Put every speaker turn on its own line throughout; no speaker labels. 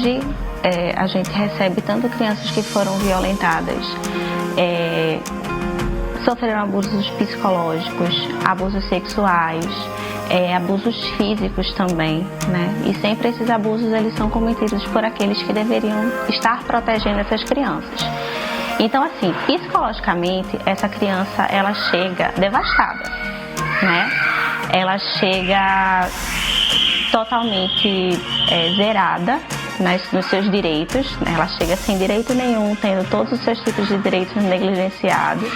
hoje a gente recebe tanto crianças que foram violentadas, sofreram abusos psicológicos, abusos sexuais, abusos físicos também, né? E sempre esses abusos eles são cometidos por aqueles que deveriam estar protegendo essas crianças. Então, assim, psicologicamente, essa criança, ela chega devastada, né? Ela chega totalmente zerada nos seus direitos, né? Ela chega sem direito nenhum, tendo todos os seus tipos de direitos negligenciados,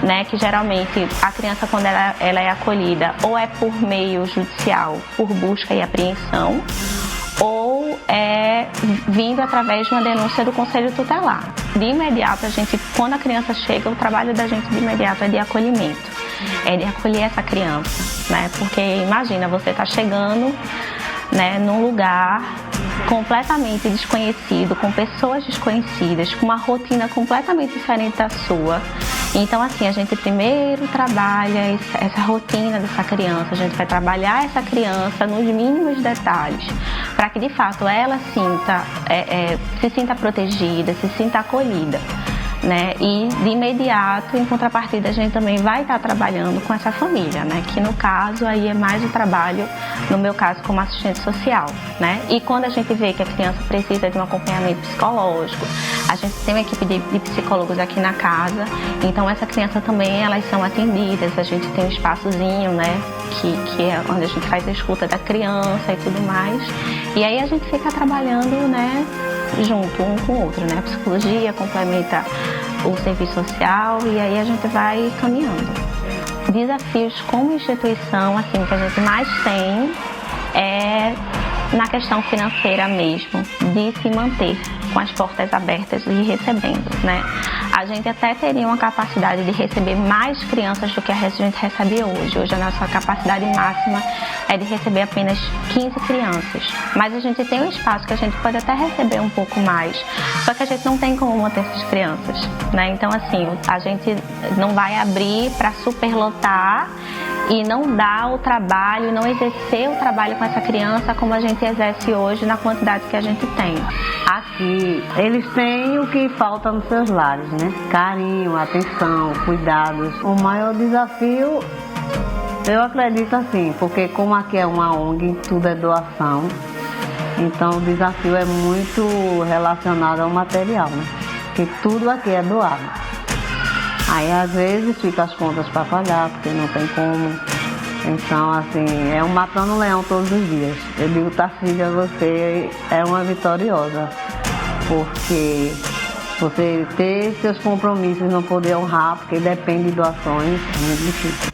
né? Que geralmente a criança, quando ela é acolhida, ou é por meio judicial, por busca e apreensão, ou é vindo através de uma denúncia do Conselho Tutelar. De imediato, quando a criança chega, o trabalho da gente de imediato é de acolhimento, é de acolher essa criança, né? Porque imagina, você está chegando, né, num lugar completamente desconhecido, com pessoas desconhecidas, com uma rotina completamente diferente da sua. Então, assim, a gente primeiro trabalha essa rotina dessa criança, a gente vai trabalhar essa criança nos mínimos detalhes, para que de fato ela se sinta protegida, se sinta acolhida, né? E de imediato, em contrapartida, a gente também vai estar trabalhando com essa família, né? Que no caso aí é mais o trabalho, no meu caso, como assistente social, né? E quando a gente vê que a criança precisa de um acompanhamento psicológico, a gente tem uma equipe de psicólogos aqui na casa, então essa criança também, elas são atendidas, a gente tem um espaçozinho, né? Que é onde a gente faz a escuta da criança e tudo mais. E aí a gente fica trabalhando, né? Junto um com o outro, né? A psicologia complementa o serviço social e aí a gente vai caminhando. Desafios como instituição, assim, que a gente mais tem é na questão financeira mesmo, de se manter com as portas abertas e recebendo, né? A gente até teria uma capacidade de receber mais crianças do que a gente recebe hoje. Hoje a nossa capacidade máxima é de receber apenas 15 crianças. Mas a gente tem um espaço que a gente pode até receber um pouco mais, só que a gente não tem como manter essas crianças, né? Então, assim, a gente não vai abrir para superlotar e não dar o trabalho, não exercer o trabalho com essa criança como a gente exerce hoje na quantidade que a gente tem.
Aqui, eles têm o que falta nos seus lares, né? Carinho, atenção, cuidados. O maior desafio, eu acredito assim, porque como aqui é uma ONG, tudo é doação, então o desafio é muito relacionado ao material, né? Porque tudo aqui é doado. Aí às vezes fica as contas para pagar, porque não tem como. Então, assim, é um matando um leão todos os dias. Eu digo, Tarcísia, você é uma vitoriosa, porque você ter seus compromissos e não poder honrar, porque depende de doações, é muito difícil.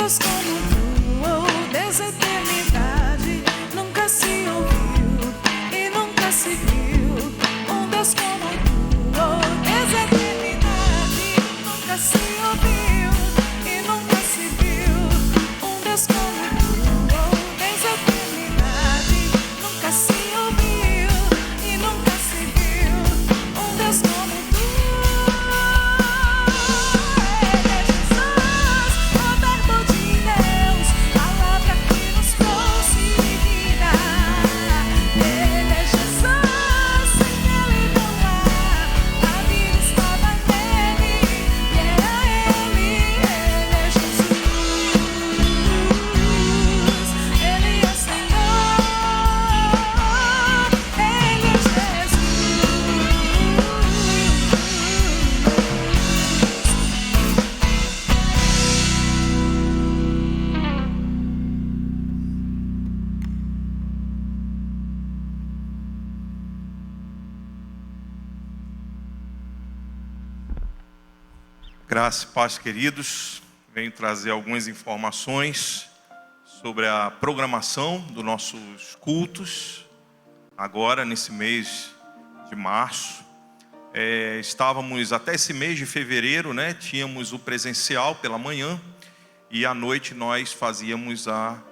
Deus como tu, oh, desde a eternidade nunca se ouviu e nunca se viu. Um Deus como tu, oh, desde a eternidade nunca se ouviu e nunca se viu. Um Deus como tu, oh, desde a eternidade nunca se ouviu e nunca se viu. Um Deus como tu.
Graça e paz, queridos. Venho trazer algumas informações sobre a programação dos nossos cultos. Agora, nesse mês de março, estávamos até esse mês de fevereiro, né? Tínhamos o presencial pela manhã e à noite nós fazíamos a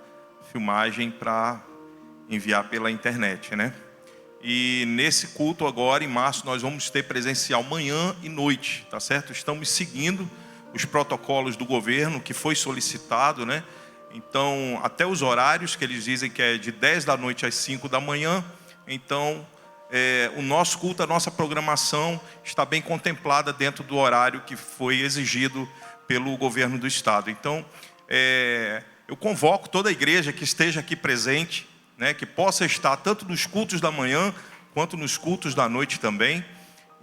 filmagem para enviar pela internet, né? E nesse culto agora, em março, nós vamos ter presencial manhã e noite, tá certo? Estamos seguindo os protocolos do governo que foi solicitado, né? Então, até os horários que eles dizem que é de 10 da noite às 5 da manhã. Então, o nosso culto, a nossa programação está bem contemplada dentro do horário que foi exigido pelo governo do estado. Então, eu convoco toda a igreja que esteja aqui presente, né, que possa estar tanto nos cultos da manhã quanto nos cultos da noite também.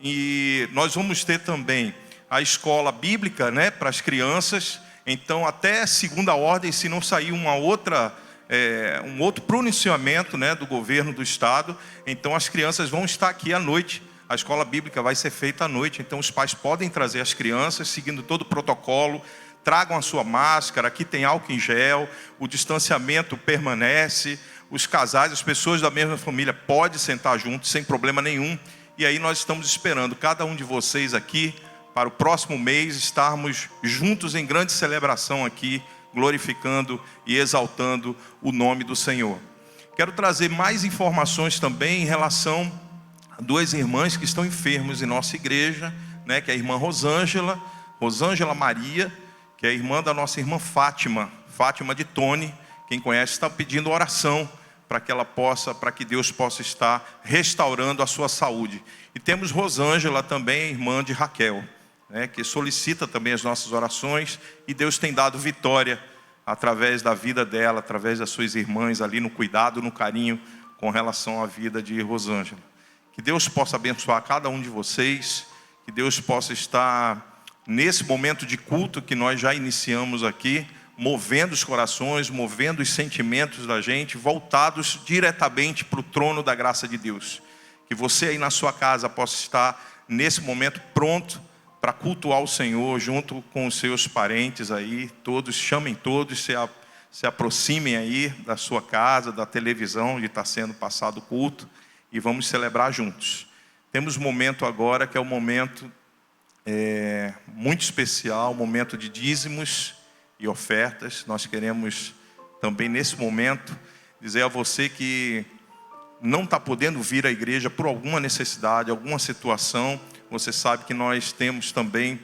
E nós vamos ter também a escola bíblica, né, para as crianças. Então, até segunda ordem, se não sair um outro pronunciamento, né, do governo do estado, então as crianças vão estar aqui à noite. A escola bíblica vai ser feita à noite, então os pais podem trazer as crianças, seguindo todo o protocolo. Tragam a sua máscara, aqui tem álcool em gel, o distanciamento permanece. Os casais, as pessoas da mesma família podem sentar juntos sem problema nenhum. E aí nós estamos esperando cada um de vocês aqui para o próximo mês estarmos juntos em grande celebração aqui, glorificando e exaltando o nome do Senhor. Quero trazer mais informações também em relação a duas irmãs que estão enfermas em nossa igreja, né, que é a irmã Rosângela Maria, que é a irmã da nossa irmã Fátima de Tony. Quem conhece está pedindo oração para que Deus possa estar restaurando a sua saúde. E temos Rosângela também, irmã de Raquel, né, que solicita também as nossas orações, e Deus tem dado vitória através da vida dela, através das suas irmãs ali no cuidado, no carinho com relação à vida de Rosângela. Que Deus possa abençoar cada um de vocês, que Deus possa estar nesse momento de culto que nós já iniciamos aqui, movendo os corações, movendo os sentimentos da gente, voltados diretamente para o trono da graça de Deus. Que você aí na sua casa possa estar nesse momento pronto para cultuar o Senhor, junto com os seus parentes aí, todos, chamem todos, se aproximem aí da sua casa, da televisão onde está sendo passado o culto, e vamos celebrar juntos. Temos um momento agora que é um momento muito especial, um momento de dízimos e ofertas. Nós queremos também nesse momento dizer a você que não está podendo vir à igreja por alguma necessidade, alguma situação. Você sabe que nós temos também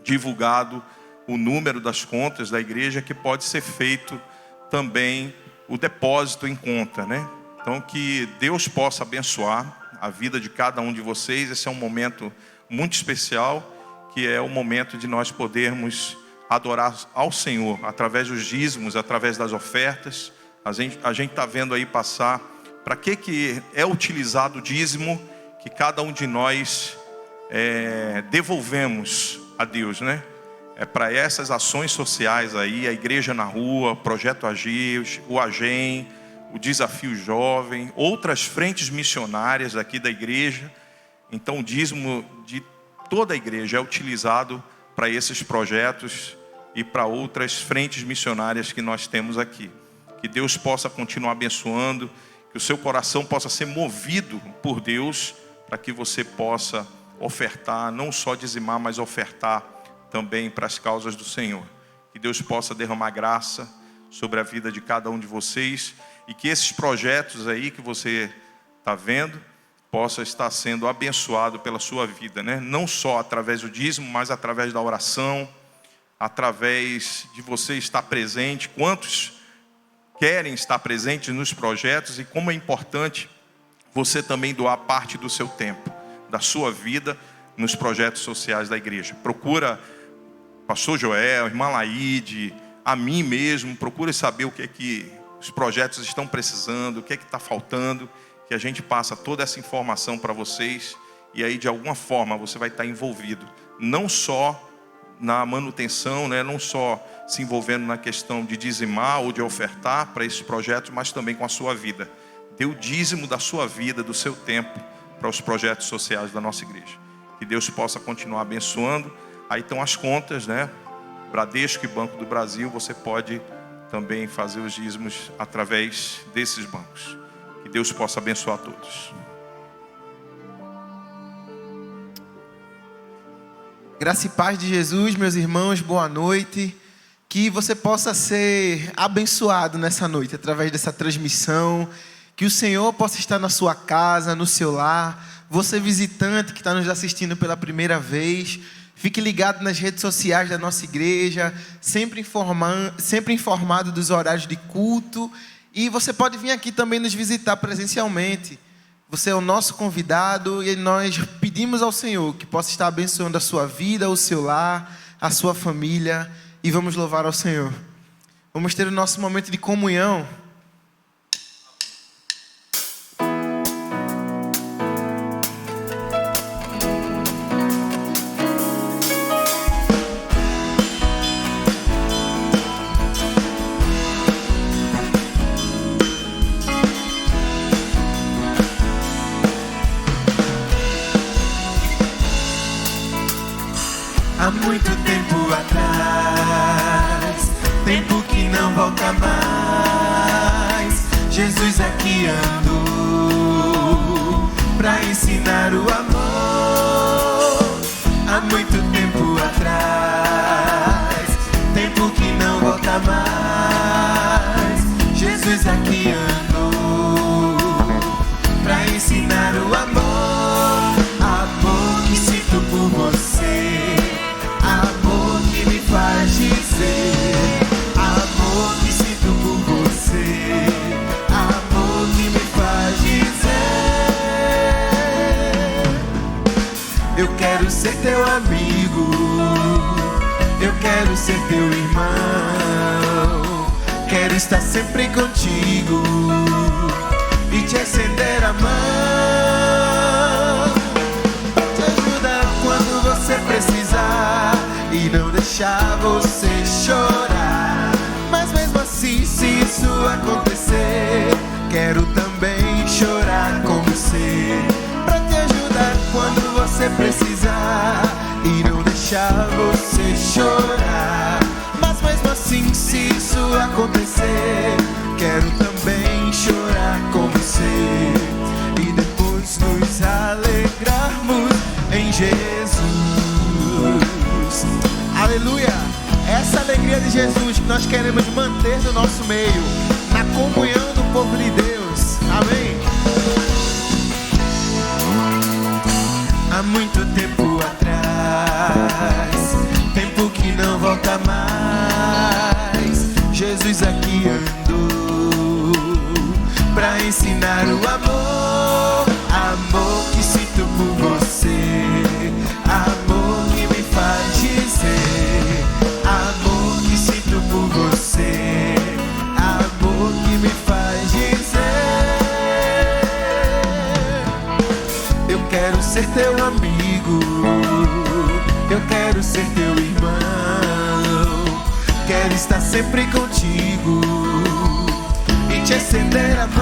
divulgado o número das contas da igreja, que pode ser feito também o depósito em conta, né? Então que Deus possa abençoar a vida de cada um de vocês. Esse é um momento muito especial, que é o momento de nós podermos adorar ao Senhor através dos dízimos, através das ofertas. A gente está vendo aí passar para que é utilizado o dízimo que cada um de nós devolvemos a Deus, né? É para essas ações sociais aí, a Igreja na Rua, o Projeto Agir, o AGEM, o Desafio Jovem, outras frentes missionárias aqui da igreja. Então o dízimo de toda a igreja é utilizado para esses projetos, e para outras frentes missionárias que nós temos aqui. Que Deus possa continuar abençoando, que o seu coração possa ser movido por Deus, para que você possa ofertar, não só dizimar, mas ofertar também para as causas do Senhor. Que Deus possa derramar graça sobre a vida de cada um de vocês, e que esses projetos aí que você está vendo, possa estar sendo abençoado pela sua vida, né? Não só através do dízimo, mas através da oração, através de você estar presente. Quantos querem estar presentes nos projetos, e como é importante você também doar parte do seu tempo, da sua vida, nos projetos sociais da igreja. Procura pastor Joel, irmã Laide, a mim mesmo, procura saber o que é que os projetos estão precisando, o que é que está faltando, que a gente passa toda essa informação para vocês, e aí de alguma forma você vai estar envolvido, não só na manutenção, né? Não só se envolvendo na questão de dizimar ou de ofertar para esses projetos, mas também com a sua vida. Dê o dízimo da sua vida, do seu tempo, para os projetos sociais da nossa igreja. Que Deus possa continuar abençoando. Aí estão as contas, né? Bradesco e Banco do Brasil, você pode também fazer os dízimos através desses bancos. Que Deus possa abençoar todos.
Graça e paz de Jesus, meus irmãos, boa noite. Que você possa ser abençoado nessa noite, através dessa transmissão. Que o Senhor possa estar na sua casa, no seu lar. Você visitante que está nos assistindo pela primeira vez, fique ligado nas redes sociais da nossa igreja, sempre informado dos horários de culto. E você pode vir aqui também nos visitar presencialmente. Você é o nosso convidado e nós pedimos ao Senhor que possa estar abençoando a sua vida, o seu lar, a sua família. E vamos louvar ao Senhor. Vamos ter o nosso momento de comunhão.
Há muito tempo atrás, tempo que não volta mais, Jesus aqui andou pra ensinar o amor. Há muito tempo atrás, tempo que não volta mais, Jesus aqui andou pra ensinar o amor. Amor que sinto por você, amor que me faz dizer, amor que sinto por você, amor que me faz dizer. Eu quero ser teu amigo, eu quero ser teu irmão, quero estar sempre contigo e te estender a mão. Te ajudar quando você precisar e não deixar você chorar. Mas mesmo assim, se isso acontecer, quero também chorar com você, pra te ajudar quando você precisar e não deixar você chorar. Mas mesmo assim, se isso acontecer, quero também chorar com você e depois nos alegrarmos em Jesus. Aleluia! Essa alegria de Jesus que nós queremos manter no nosso meio, na comunhão do povo de Deus. Amém? Há muito tempo atrás, tempo que não volta mais, Jesus aqui andou pra ensinar o amor. Amor que sinto por você, amor que me faz dizer, amor que sinto por você, amor que me faz dizer. Eu quero ser teu amigo, eu quero ser teu irmão, quero estar sempre contigo e te estender a mão,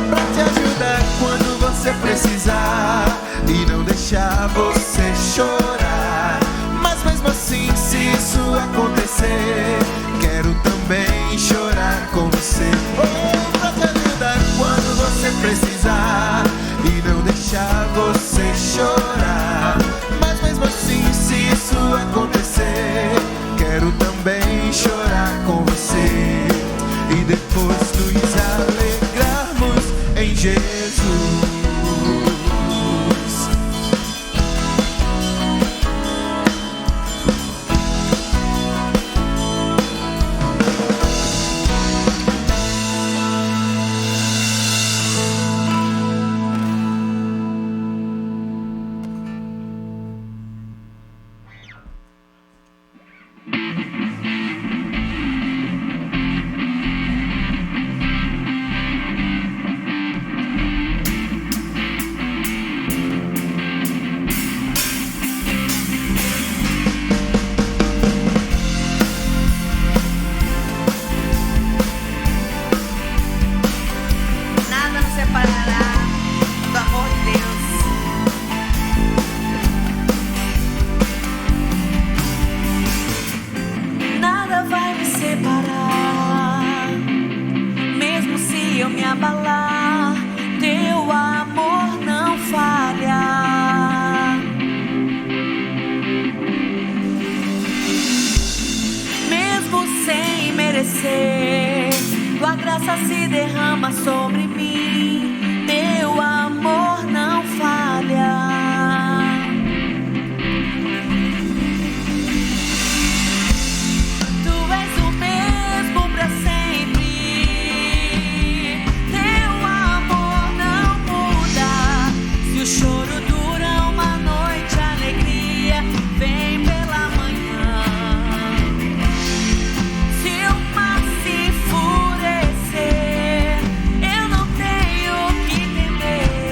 pra te ajudar quando você precisar e não deixar você chorar. Mas mesmo mesmo assim, se isso acontecer, quero também chorar com você. Oh, pra te ajudar quando você precisar e não deixar você chorar. Mas mesmo assim, se isso acontecer, quero também chorar com você. E depois nos alegrarmos em Jesus.
Nada nos separará do amor de Deus. Nada vai me separar, mesmo se eu me abalar, teu amor não falha. Mesmo sem merecer, tua graça se derrama sobre mim, teu amor não falha. Tu és o mesmo pra sempre, teu amor não muda. Se o choro dura uma noite, a alegria vem pela manhã. Se o mar se enfurecer, eu não tenho o que temer.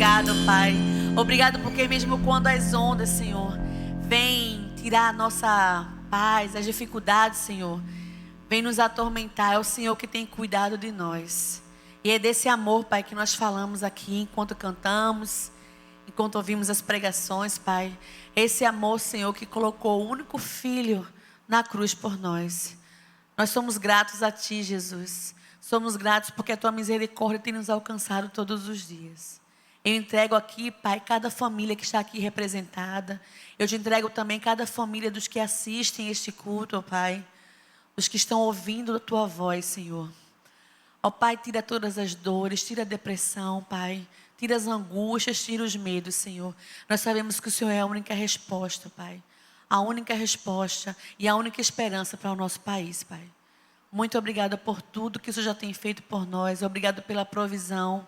obrigado, Pai. Obrigado porque mesmo quando as ondas, Senhor, vêm tirar a nossa paz, as dificuldades, Senhor, vem nos atormentar, é o Senhor que tem cuidado de nós. E é desse amor, Pai, que nós falamos aqui enquanto cantamos, enquanto ouvimos as pregações, Pai. Esse amor, Senhor, que colocou o único Filho na cruz por nós. Nós somos gratos a Ti, Jesus. Somos gratos porque a Tua misericórdia tem nos alcançado todos os dias. Eu entrego aqui, Pai, cada família que está aqui representada. Eu te entrego também cada família dos que assistem este culto, ó Pai. Os que estão ouvindo a Tua voz, Senhor. Ó Pai, tira todas as dores, tira a depressão, Pai. Tira as angústias, tira os medos, Senhor. Nós sabemos que o Senhor é a única resposta, Pai. A única resposta e a única esperança para o nosso país, Pai. Muito obrigada por tudo que o Senhor já tem feito por nós. Obrigado pela provisão.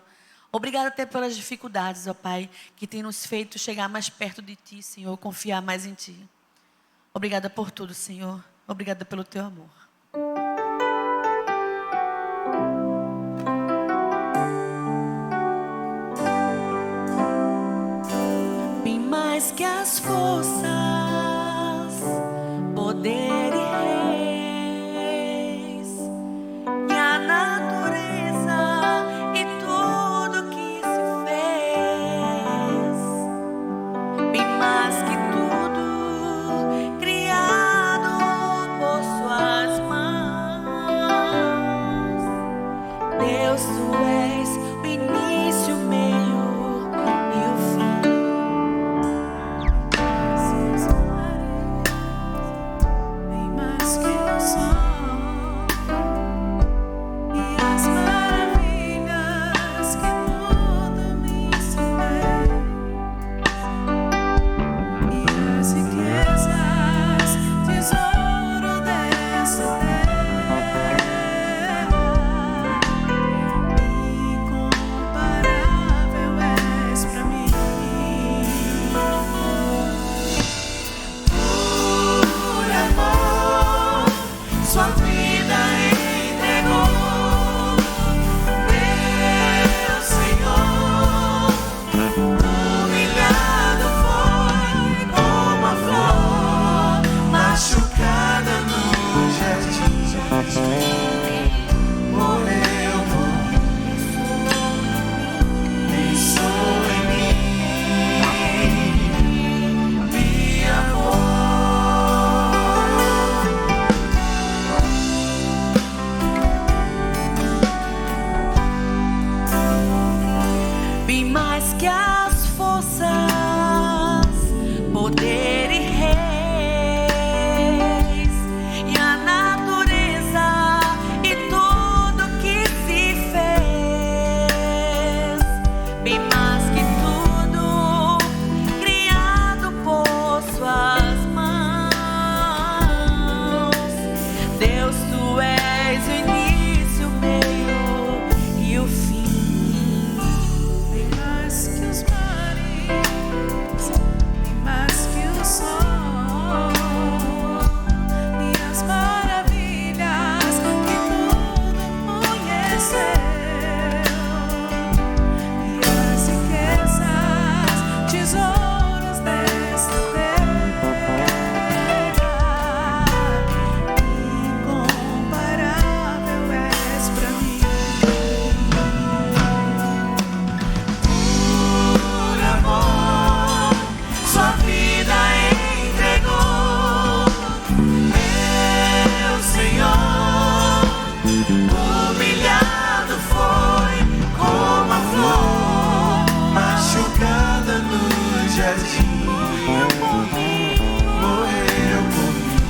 Obrigado até pelas dificuldades, ó Pai, que tem nos feito chegar mais perto de Ti, Senhor, confiar mais em Ti. Obrigada por tudo, Senhor. Obrigada pelo Teu amor.
Bem mais que as forças, poder e reis, e a natureza e tudo que se fez, bem mais que tudo criado por suas mãos. Deus, Tu és o início, o meio e o fim. Bem mais que o sol e as maravilhas que tudo me ensinei, e as riquezas, tesouro dessa terra, incomparável és pra mim. Por amor, sua vida entregou, meu Senhor. Humilhado foi como a flor machucada no jardim. Morreu por mim, pensou em mim, me amou. Bem mais que as forças, poder e reis, e a natureza e tudo que se fez, bem mais que tudo criado por suas mãos. Deus, Tu és o início, o meio e o fim. Bem mais que os mares, bem mais que o sol e as maravilhas que tudo conheceu, e as riquezas, tesouros desta terra, incomparável és pra mim. Por amor, sua vida entregou, meu Senhor. Humilhado foi como a flor machucada no jardim. Morreu por mim,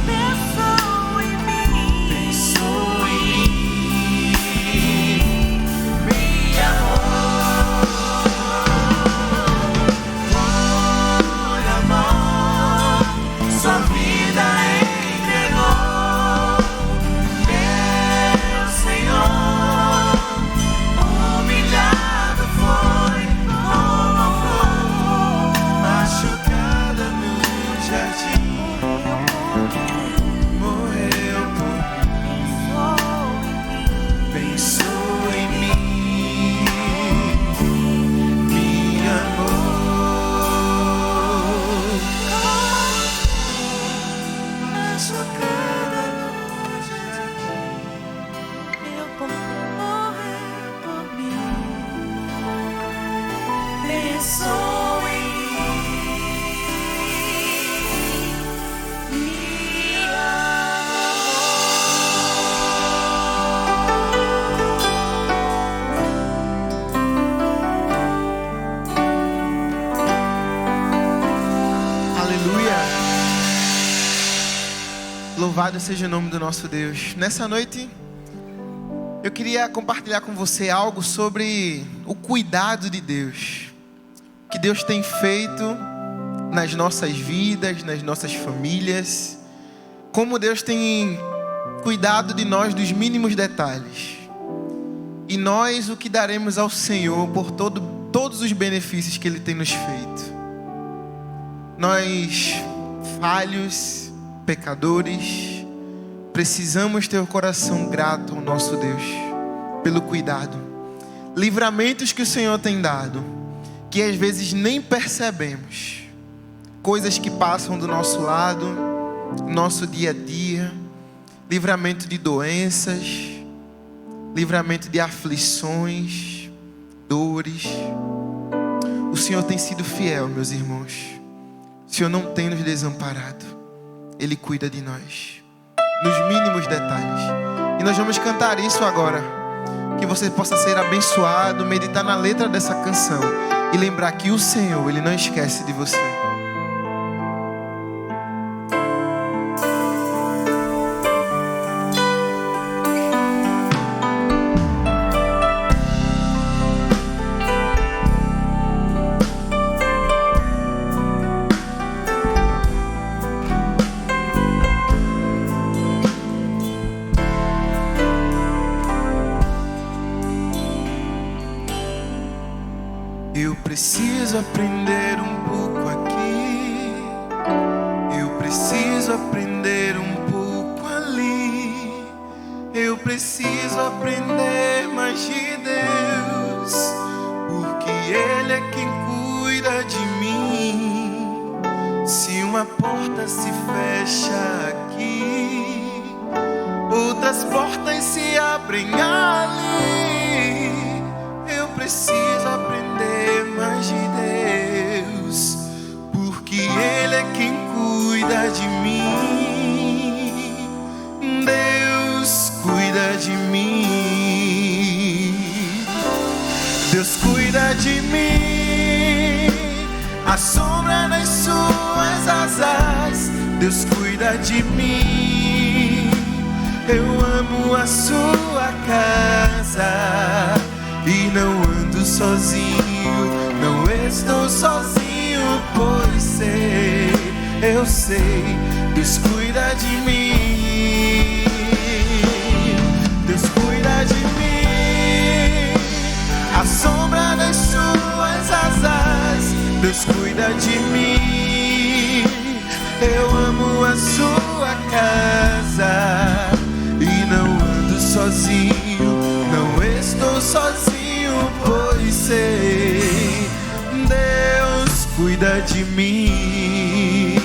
pensou em mim, me amou. Por amor, sua vida entregou, meu Senhor. Humilhado foi como a flor machucada
Louvado seja o nome do nosso Deus. Nessa noite, eu queria compartilhar com você algo sobre o cuidado de Deus. O que Deus tem feito nas nossas vidas, nas nossas famílias. Como Deus tem cuidado de nós dos mínimos detalhes. E nós o que daremos ao Senhor por todos os benefícios que Ele tem nos feito. Nós, falhos, pecadores, precisamos ter o coração grato ao nosso Deus pelo cuidado. Livramentos que o Senhor tem dado, que às vezes nem percebemos. Coisas que passam do nosso lado, nosso dia a dia. Livramento de doenças, livramento de aflições, dores. O Senhor tem sido fiel, meus irmãos. O Senhor não tem nos desamparado. Ele cuida de nós, nos mínimos detalhes. E nós vamos cantar isso agora. Que você possa ser abençoado, meditar na letra dessa canção e lembrar que o Senhor, Ele não esquece de você.
Preciso aprender um pouco aqui, eu preciso aprender um pouco ali, eu preciso aprender mais de Deus, porque Ele é quem cuida de mim. Se uma porta se fecha aqui, outras portas se abrem ali. Eu preciso aprender mais de Deus, porque Ele é quem cuida de mim. Deus cuida de mim. Deus cuida de mim. A sombra das suas asas. Deus cuida de mim. Eu amo a sua casa e não ando sozinho, não estou sozinho, pois sei, eu sei, Deus cuida de mim. Deus cuida de mim. A sombra das suas asas. Deus cuida de mim. Eu amo a sua casa e não ando sozinho, não estou sozinho, pois sei, Deus cuida de mim.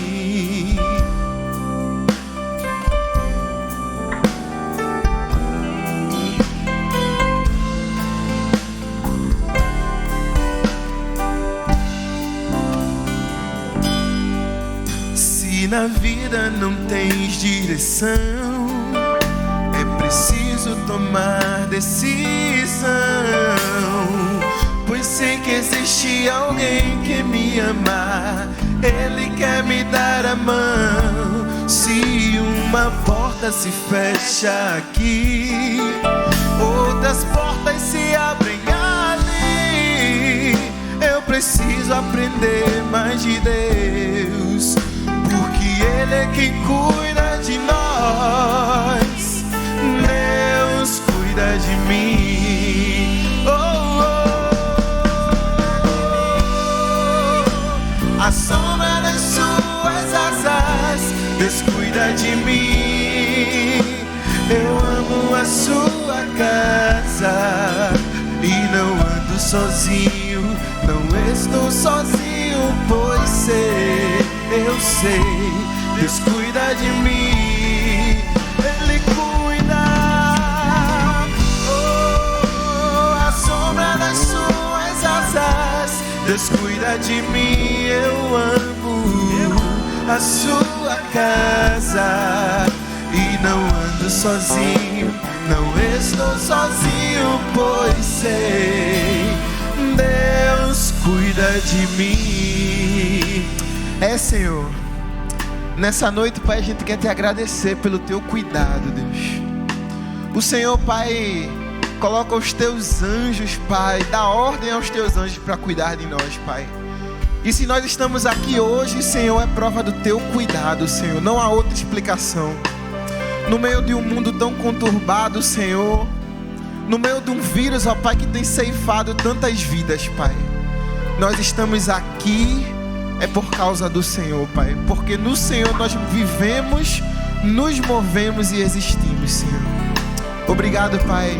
Se na vida não tens direção, é preciso tomar decisão, pois sei que existe alguém que me ama, Ele quer me dar a mão. Se uma porta se fecha aqui, outras portas se abrem ali. Eu preciso aprender mais de Deus, porque Ele é quem cuida de nós. Deus cuida de mim. Oh, oh. A sombra das suas asas. Deus cuida de mim. Eu amo a sua casa e não ando sozinho, não estou sozinho, pois sei, eu sei, Deus cuida de mim. Ele cuida. Oh, a sombra das suas asas. Deus cuida de mim. Eu amo a sua casa e não ando sozinho, não estou sozinho, pois sei, Deus cuida de mim.
É, Senhor, Nessa noite, Pai, a gente quer te agradecer pelo teu cuidado, Deus. O Senhor, Pai, coloca os teus anjos, Pai, dá ordem aos teus anjos para cuidar de nós, Pai. E se nós estamos aqui hoje, Senhor, é prova do teu cuidado, Senhor. Não há outra explicação. No meio de um mundo tão conturbado, Senhor, no meio de um vírus, ó Pai, que tem ceifado tantas vidas, Pai, nós estamos aqui é por causa do Senhor, Pai. Porque no Senhor nós vivemos, nos movemos e existimos, Senhor. Obrigado, Pai,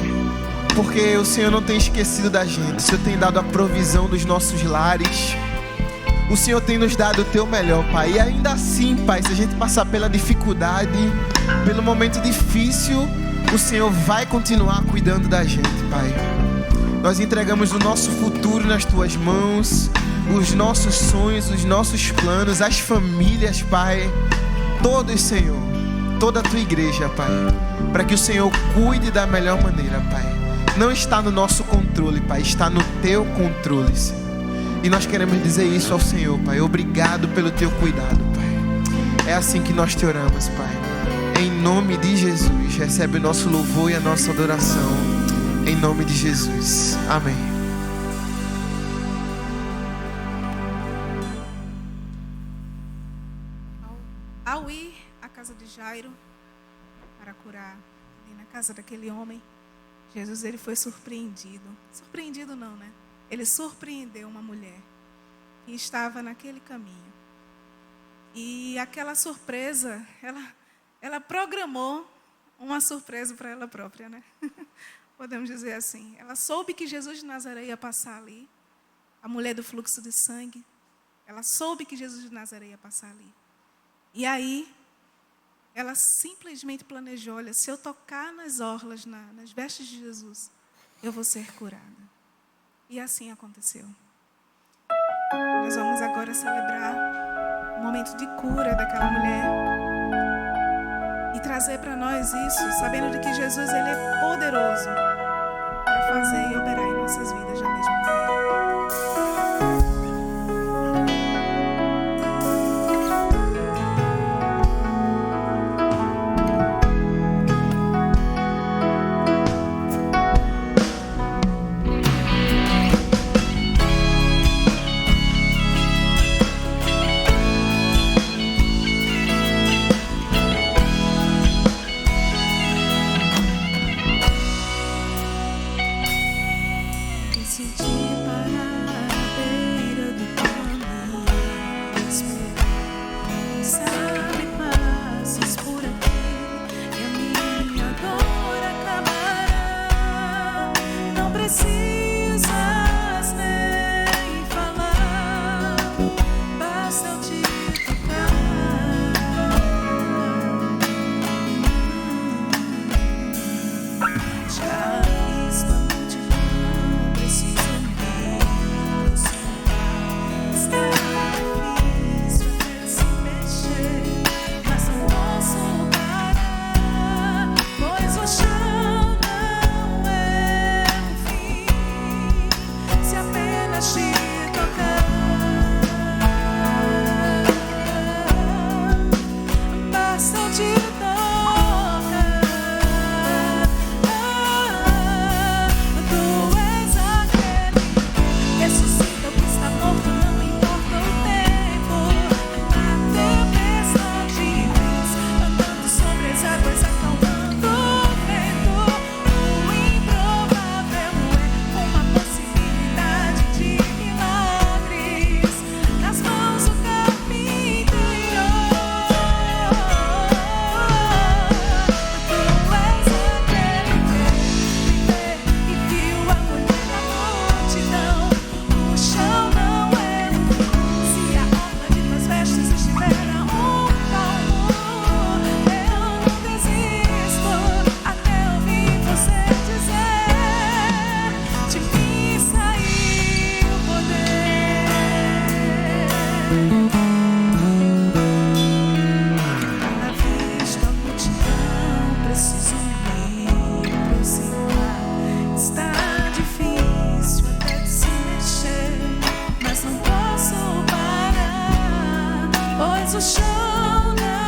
porque o Senhor não tem esquecido da gente. O Senhor tem dado a provisão dos nossos lares. O Senhor tem nos dado o teu melhor, Pai. E ainda assim, Pai, se a gente passar pela dificuldade, pelo momento difícil, o Senhor vai continuar cuidando da gente, Pai. Nós entregamos o nosso futuro nas tuas mãos, os nossos sonhos, os nossos planos, as famílias, Pai. Todos, Senhor, toda a tua igreja, Pai, para que o Senhor cuide da melhor maneira, Pai. Não está no nosso controle, Pai, está no teu controle, Senhor. E nós queremos dizer isso ao Senhor, Pai. Obrigado pelo teu cuidado, Pai. É assim que nós te oramos, Pai. Em nome de Jesus, recebe o nosso louvor e a nossa adoração. Em nome de Jesus. Amém.
Ao ir à casa de Jairo para curar ali na casa daquele homem, Jesus ele foi surpreendido. Surpreendido não, né? Ele surpreendeu uma mulher que estava naquele caminho. E aquela surpresa, ela programou uma surpresa para ela própria, né? Podemos dizer assim. Ela soube que Jesus de Nazaré ia passar ali. A mulher do fluxo de sangue. Ela soube que Jesus de Nazaré ia passar ali. E aí, ela simplesmente planejou, olha, se eu tocar nas orlas, nas vestes de Jesus, eu vou ser curada. E assim aconteceu. Nós vamos agora celebrar o momento de cura daquela mulher e trazer para nós isso, sabendo de que Jesus ele é poderoso para fazer e operar em nossas vidas da mesma maneira.
o chão não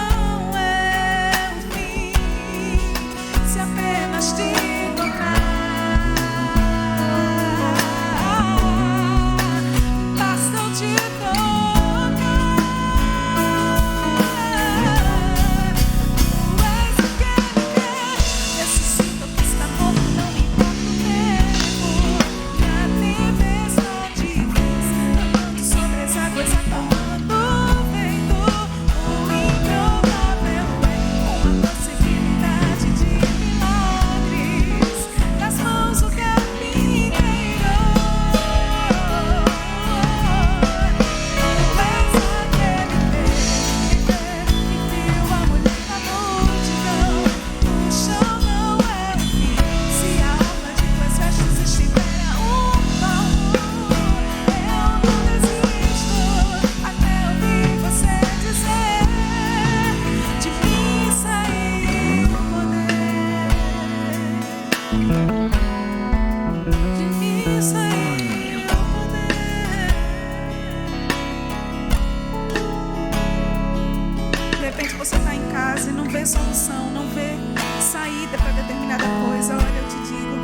você está em casa e não vê solução, não vê saída para determinada coisa, olha, eu te digo,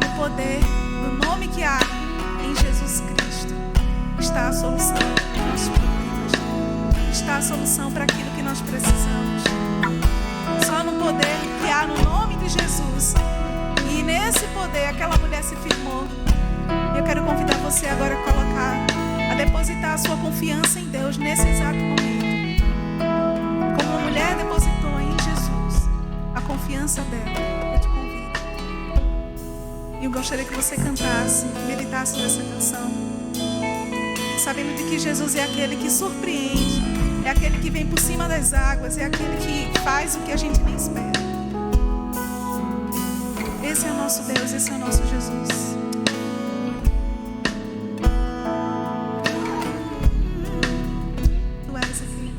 no poder, no nome que há em Jesus Cristo, está a solução para os nossos problemas, está a solução para aquilo que nós precisamos. Só no poder que há no nome de Jesus. E nesse poder aquela mulher se firmou. Eu quero convidar você agora a depositar a sua confiança em Deus nesse exato momento. Como a mulher depositou em Jesus a confiança dela, eu te convido. E eu gostaria que você cantasse, meditasse nessa canção, sabendo de que Jesus é aquele que surpreende, é aquele que vem por cima das águas, é aquele que faz o que a gente nem espera. Esse é o nosso Deus, esse é o nosso Jesus. Tu és aquele.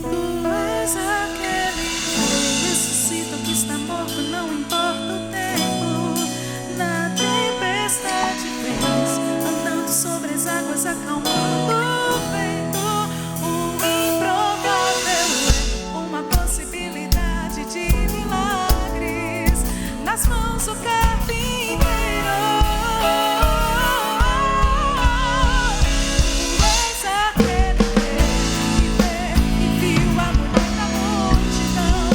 Tu és aquele que ressuscita o que está morto, não importa o tempo. Na tempestade vens, andando sobre as águas, acalmando o vento. O improvável é uma possibilidade de milagres nas mãos do carpinteiro. Tu és aquele que vê e viu a mulher na multidão.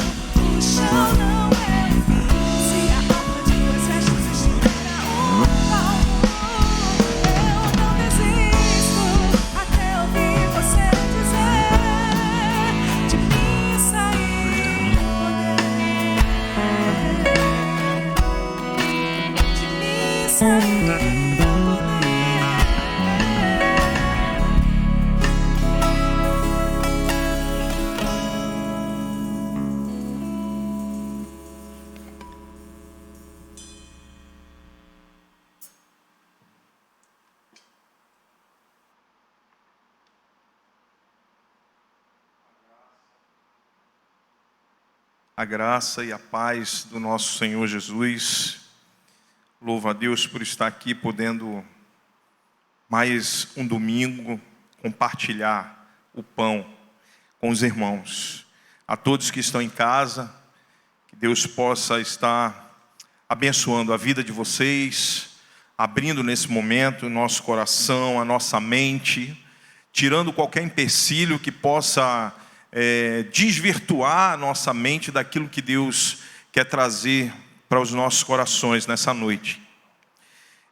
O chão não é o fim, se a alma de tuas vestes estiver a um palmo. Eu não desisto até ouvir você dizer: de mim sair poder, de mim sair poder.
A graça e a paz do nosso Senhor Jesus. Louvo a Deus por estar aqui podendo mais um domingo compartilhar o pão com os irmãos. A todos que estão em casa, que Deus possa estar abençoando a vida de vocês, abrindo nesse momento o nosso coração, a nossa mente, tirando qualquer empecilho que possa desvirtuar a nossa mente daquilo que Deus quer trazer para os nossos corações nessa noite.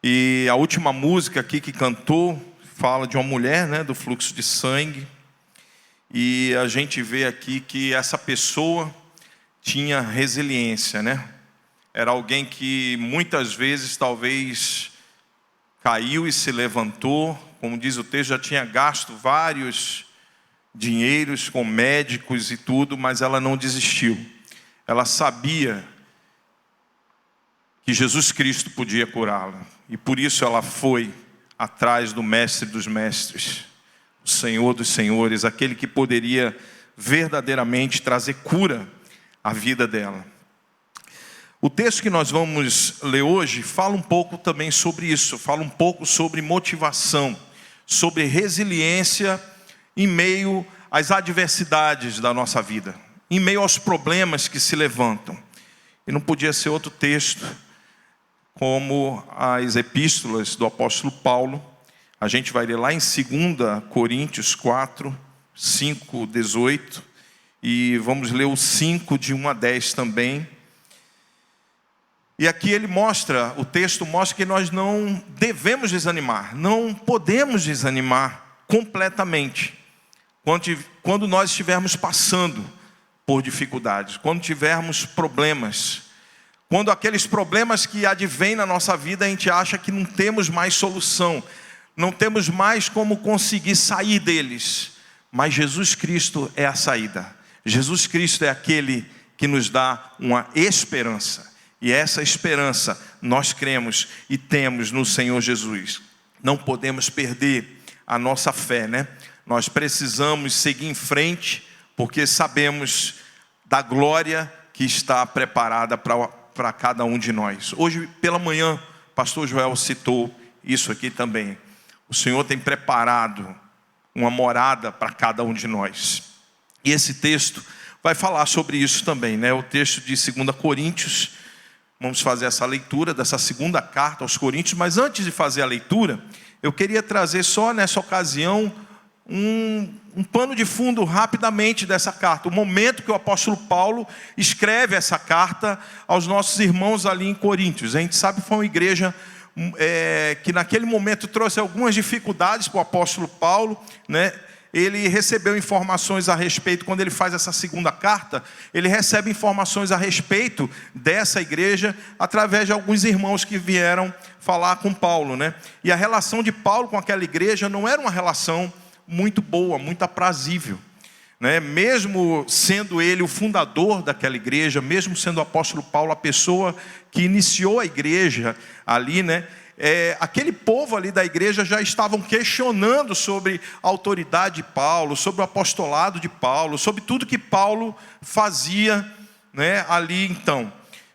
E a última música aqui que cantou fala de uma mulher, né, do fluxo de sangue, e a gente vê aqui que essa pessoa tinha resiliência, né? Era alguém que muitas vezes talvez caiu e se levantou, como diz o texto, já tinha gasto vários dinheiros com médicos e tudo, mas ela não desistiu. Ela sabia que Jesus Cristo podia curá-la, e por isso ela foi atrás do Mestre dos Mestres, o Senhor dos Senhores, aquele que poderia verdadeiramente trazer cura à vida dela. O texto que nós vamos ler hoje fala um pouco também sobre isso, fala um pouco sobre motivação, sobre resiliência em meio às adversidades da nossa vida, em meio aos problemas que se levantam. E não podia ser outro texto como as epístolas do apóstolo Paulo. A gente vai ler lá em 2 Coríntios 4, 5, 18, e vamos ler o 5, de 1 a 10 também. E aqui ele mostra, o texto mostra que nós não devemos desanimar, não podemos desanimar completamente quando nós estivermos passando por dificuldades, quando tivermos problemas, quando aqueles problemas que advêm na nossa vida a gente acha que não temos mais solução, não temos mais como conseguir sair deles, mas Jesus Cristo é a saída. Jesus Cristo é aquele que nos dá uma esperança, e essa esperança nós cremos e temos no Senhor Jesus. Não podemos perder a nossa fé, né? Nós precisamos seguir em frente, porque sabemos da glória que está preparada para cada um de nós. Hoje pela manhã, o pastor Joel citou isso aqui também. O Senhor tem preparado uma morada para cada um de nós. E esse texto vai falar sobre isso também, né? O texto de 2 Coríntios, vamos fazer essa leitura dessa segunda carta aos Coríntios, mas antes de fazer a leitura, eu queria trazer só nessa ocasião um pano de fundo rapidamente dessa carta, o momento que o apóstolo Paulo escreve essa carta aos nossos irmãos ali em Coríntios. A gente sabe que foi uma igreja que naquele momento trouxe algumas dificuldades para o apóstolo Paulo, né? Ele recebeu informações a respeito, quando ele faz essa segunda carta, ele recebe informações a respeito dessa igreja, através de alguns irmãos que vieram falar com Paulo, né? E a relação de Paulo com aquela igreja não era uma relação muito boa, muito aprazível, né? Mesmo sendo ele o fundador daquela igreja, mesmo sendo o apóstolo Paulo a pessoa que iniciou a igreja ali, né? Aquele povo ali da igreja já estavam questionando sobre a autoridade de Paulo, sobre o apostolado de Paulo, sobre tudo que Paulo fazia, né, ali então.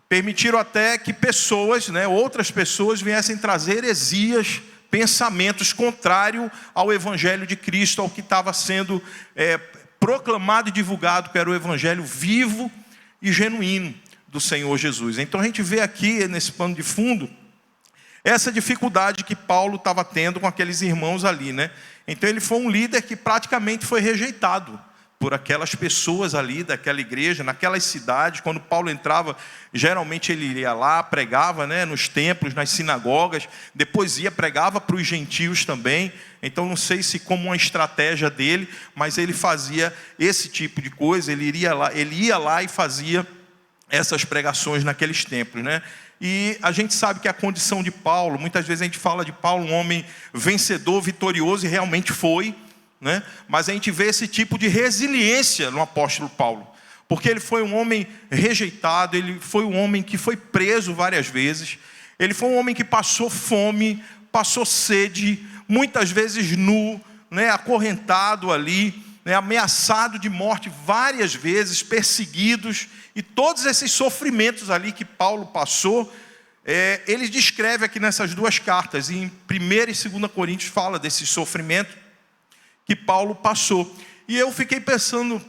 Permitiram até que pessoas, né, outras pessoas viessem trazer heresias, pensamentos contrários ao evangelho de Cristo, ao que estava sendo proclamado e divulgado, que era o evangelho vivo e genuíno do Senhor Jesus. Então a gente vê aqui nesse pano de fundo essa dificuldade que Paulo estava tendo com aqueles irmãos ali, né? Então ele foi um líder que praticamente foi rejeitado por aquelas pessoas ali daquela igreja, naquelas cidades. Quando Paulo entrava, geralmente ele ia lá, pregava, né, nos templos, nas sinagogas, depois pregava para os gentios também. Então não sei se como uma estratégia dele, mas ele fazia esse tipo de coisa, ele ia lá e fazia essas pregações naqueles templos, né? E a gente sabe que a condição de Paulo, muitas vezes a gente fala de Paulo um homem vencedor, vitorioso, e realmente foi, né? Mas a gente vê esse tipo de resiliência no apóstolo Paulo, porque ele foi um homem rejeitado, ele foi um homem que foi preso várias vezes, ele foi um homem que passou fome, passou sede, muitas vezes nu, né? Acorrentado ali, né? Ameaçado de morte várias vezes, perseguidos. E todos esses sofrimentos ali que Paulo passou, ele descreve aqui nessas duas cartas. Em 1 e 2 Coríntios fala desse sofrimento que Paulo passou. E eu fiquei pensando,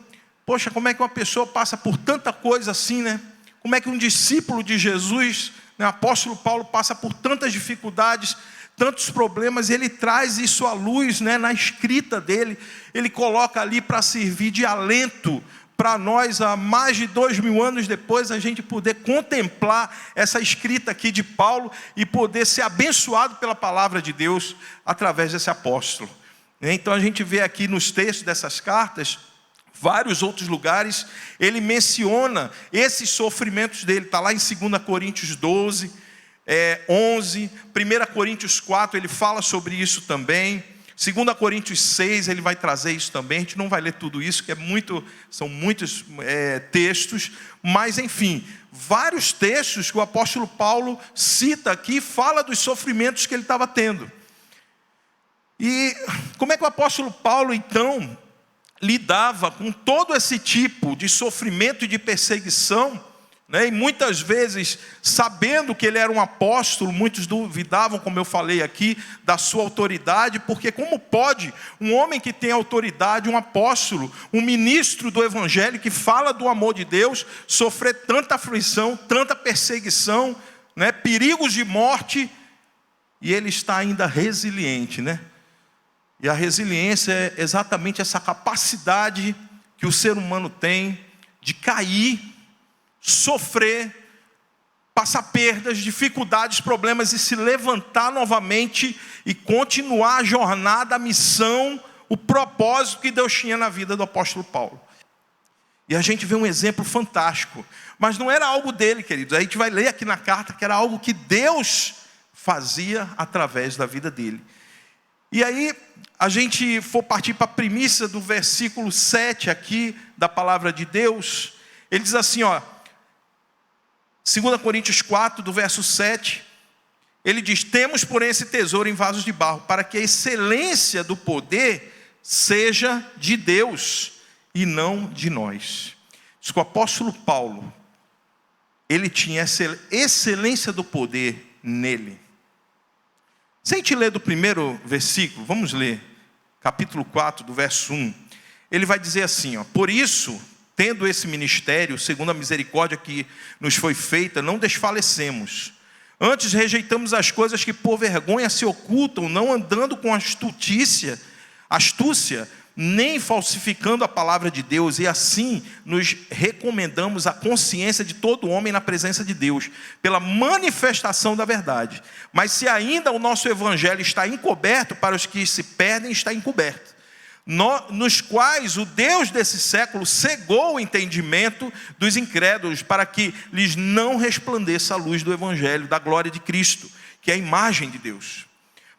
poxa, como é que uma pessoa passa por tanta coisa assim, né? Como é que um discípulo de Jesus, né, o apóstolo Paulo, passa por tantas dificuldades, tantos problemas, e ele traz isso à luz, né, na escrita dele. Ele coloca ali para servir de alento para nós, há mais de 2000 anos depois, a gente poder contemplar essa escrita aqui de Paulo e poder ser abençoado pela palavra de Deus através desse apóstolo. Então a gente vê aqui nos textos dessas cartas, vários outros lugares, ele menciona esses sofrimentos dele. Está lá em 2 Coríntios 12, 11, 1 Coríntios 4, ele fala sobre isso também. 2 Coríntios 6, ele vai trazer isso também. A gente não vai ler tudo isso, que são muitos textos, mas enfim, vários textos que o apóstolo Paulo cita aqui, fala dos sofrimentos que ele estava tendo. E como é que o apóstolo Paulo então lidava com todo esse tipo de sofrimento e de perseguição, né? E muitas vezes, sabendo que ele era um apóstolo, muitos duvidavam, como eu falei aqui, da sua autoridade, porque como pode um homem que tem autoridade, um apóstolo, um ministro do evangelho, que fala do amor de Deus, sofrer tanta aflição, tanta perseguição, né? Perigos de morte, e ele está ainda resiliente, né? E a resiliência é exatamente essa capacidade que o ser humano tem de cair, sofrer, passar perdas, dificuldades, problemas e se levantar novamente e continuar a jornada, a missão, o propósito que Deus tinha na vida do apóstolo Paulo. E a gente vê um exemplo fantástico, mas não era algo dele, queridos. A gente vai ler aqui na carta que era algo que Deus fazia através da vida dele. E aí, a gente for partir para a premissa do versículo 7 aqui, da palavra de Deus, ele diz assim, ó, 2 Coríntios 4, do verso 7, ele diz: temos, porém, esse tesouro em vasos de barro, para que a excelência do poder seja de Deus e não de nós. Diz que o apóstolo Paulo, ele tinha essa excelência do poder nele. Se a gente ler do primeiro versículo, vamos ler, capítulo 4, do verso 1, ele vai dizer assim, ó: por isso, tendo esse ministério, segundo a misericórdia que nos foi feita, não desfalecemos. Antes rejeitamos as coisas que por vergonha se ocultam, não andando com astúcia, nem falsificando a palavra de Deus, e assim nos recomendamos a consciência de todo homem na presença de Deus, pela manifestação da verdade. Mas se ainda o nosso evangelho está encoberto, para os que se perdem está encoberto, nos quais o Deus desse século cegou o entendimento dos incrédulos, para que lhes não resplandeça a luz do evangelho da glória de Cristo, que é a imagem de Deus.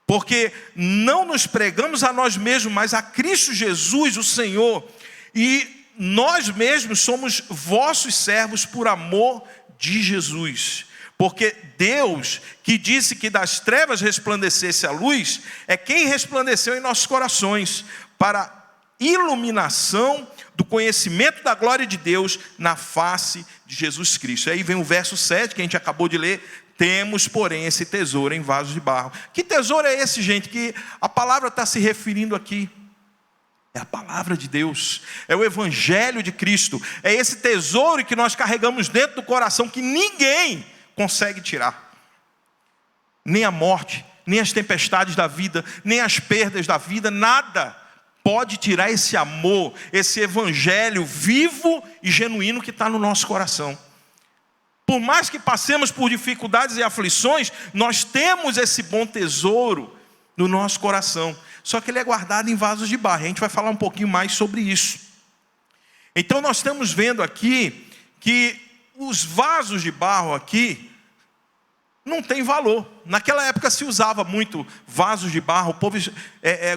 Porque não nos pregamos a nós mesmos, mas a Cristo Jesus, o Senhor, e nós mesmos somos vossos servos por amor de Jesus. Porque Deus, que disse que das trevas resplandecesse a luz, é quem resplandeceu em nossos corações, para iluminação do conhecimento da glória de Deus na face de Jesus Cristo. Aí vem o verso 7, que a gente acabou de ler: temos, porém, esse tesouro em vasos de barro. Que tesouro é esse, gente, que a palavra está se referindo aqui? É a palavra de Deus, é o evangelho de Cristo, é esse tesouro que nós carregamos dentro do coração, que ninguém consegue tirar. Nem a morte, nem as tempestades da vida, nem as perdas da vida, nada pode tirar esse amor, esse evangelho vivo e genuíno que está no nosso coração. Por mais que passemos por dificuldades e aflições, nós temos esse bom tesouro no nosso coração. Só que ele é guardado em vasos de barro. A gente vai falar um pouquinho mais sobre isso. Então nós estamos vendo aqui que os vasos de barro aqui não tem valor. Naquela época se usava muito vasos de barro. O povo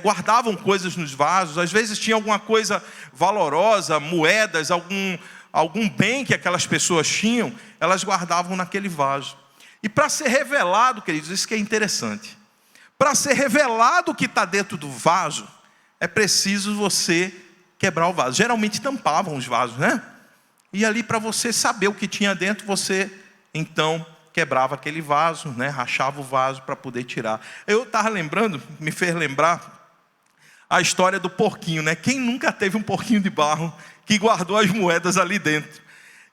guardavam coisas nos vasos. Às vezes tinha alguma coisa valorosa, moedas, algum bem que aquelas pessoas tinham, elas guardavam naquele vaso. E para ser revelado, queridos, isso que é interessante. Para ser revelado o que está dentro do vaso, é preciso você quebrar o vaso. Geralmente tampavam os vasos, né? E ali, para você saber o que tinha dentro, você então quebrava aquele vaso, né? Rachava o vaso para poder tirar. Eu estava lembrando, me fez lembrar a história do porquinho, né? Quem nunca teve um porquinho de barro que guardou as moedas ali dentro?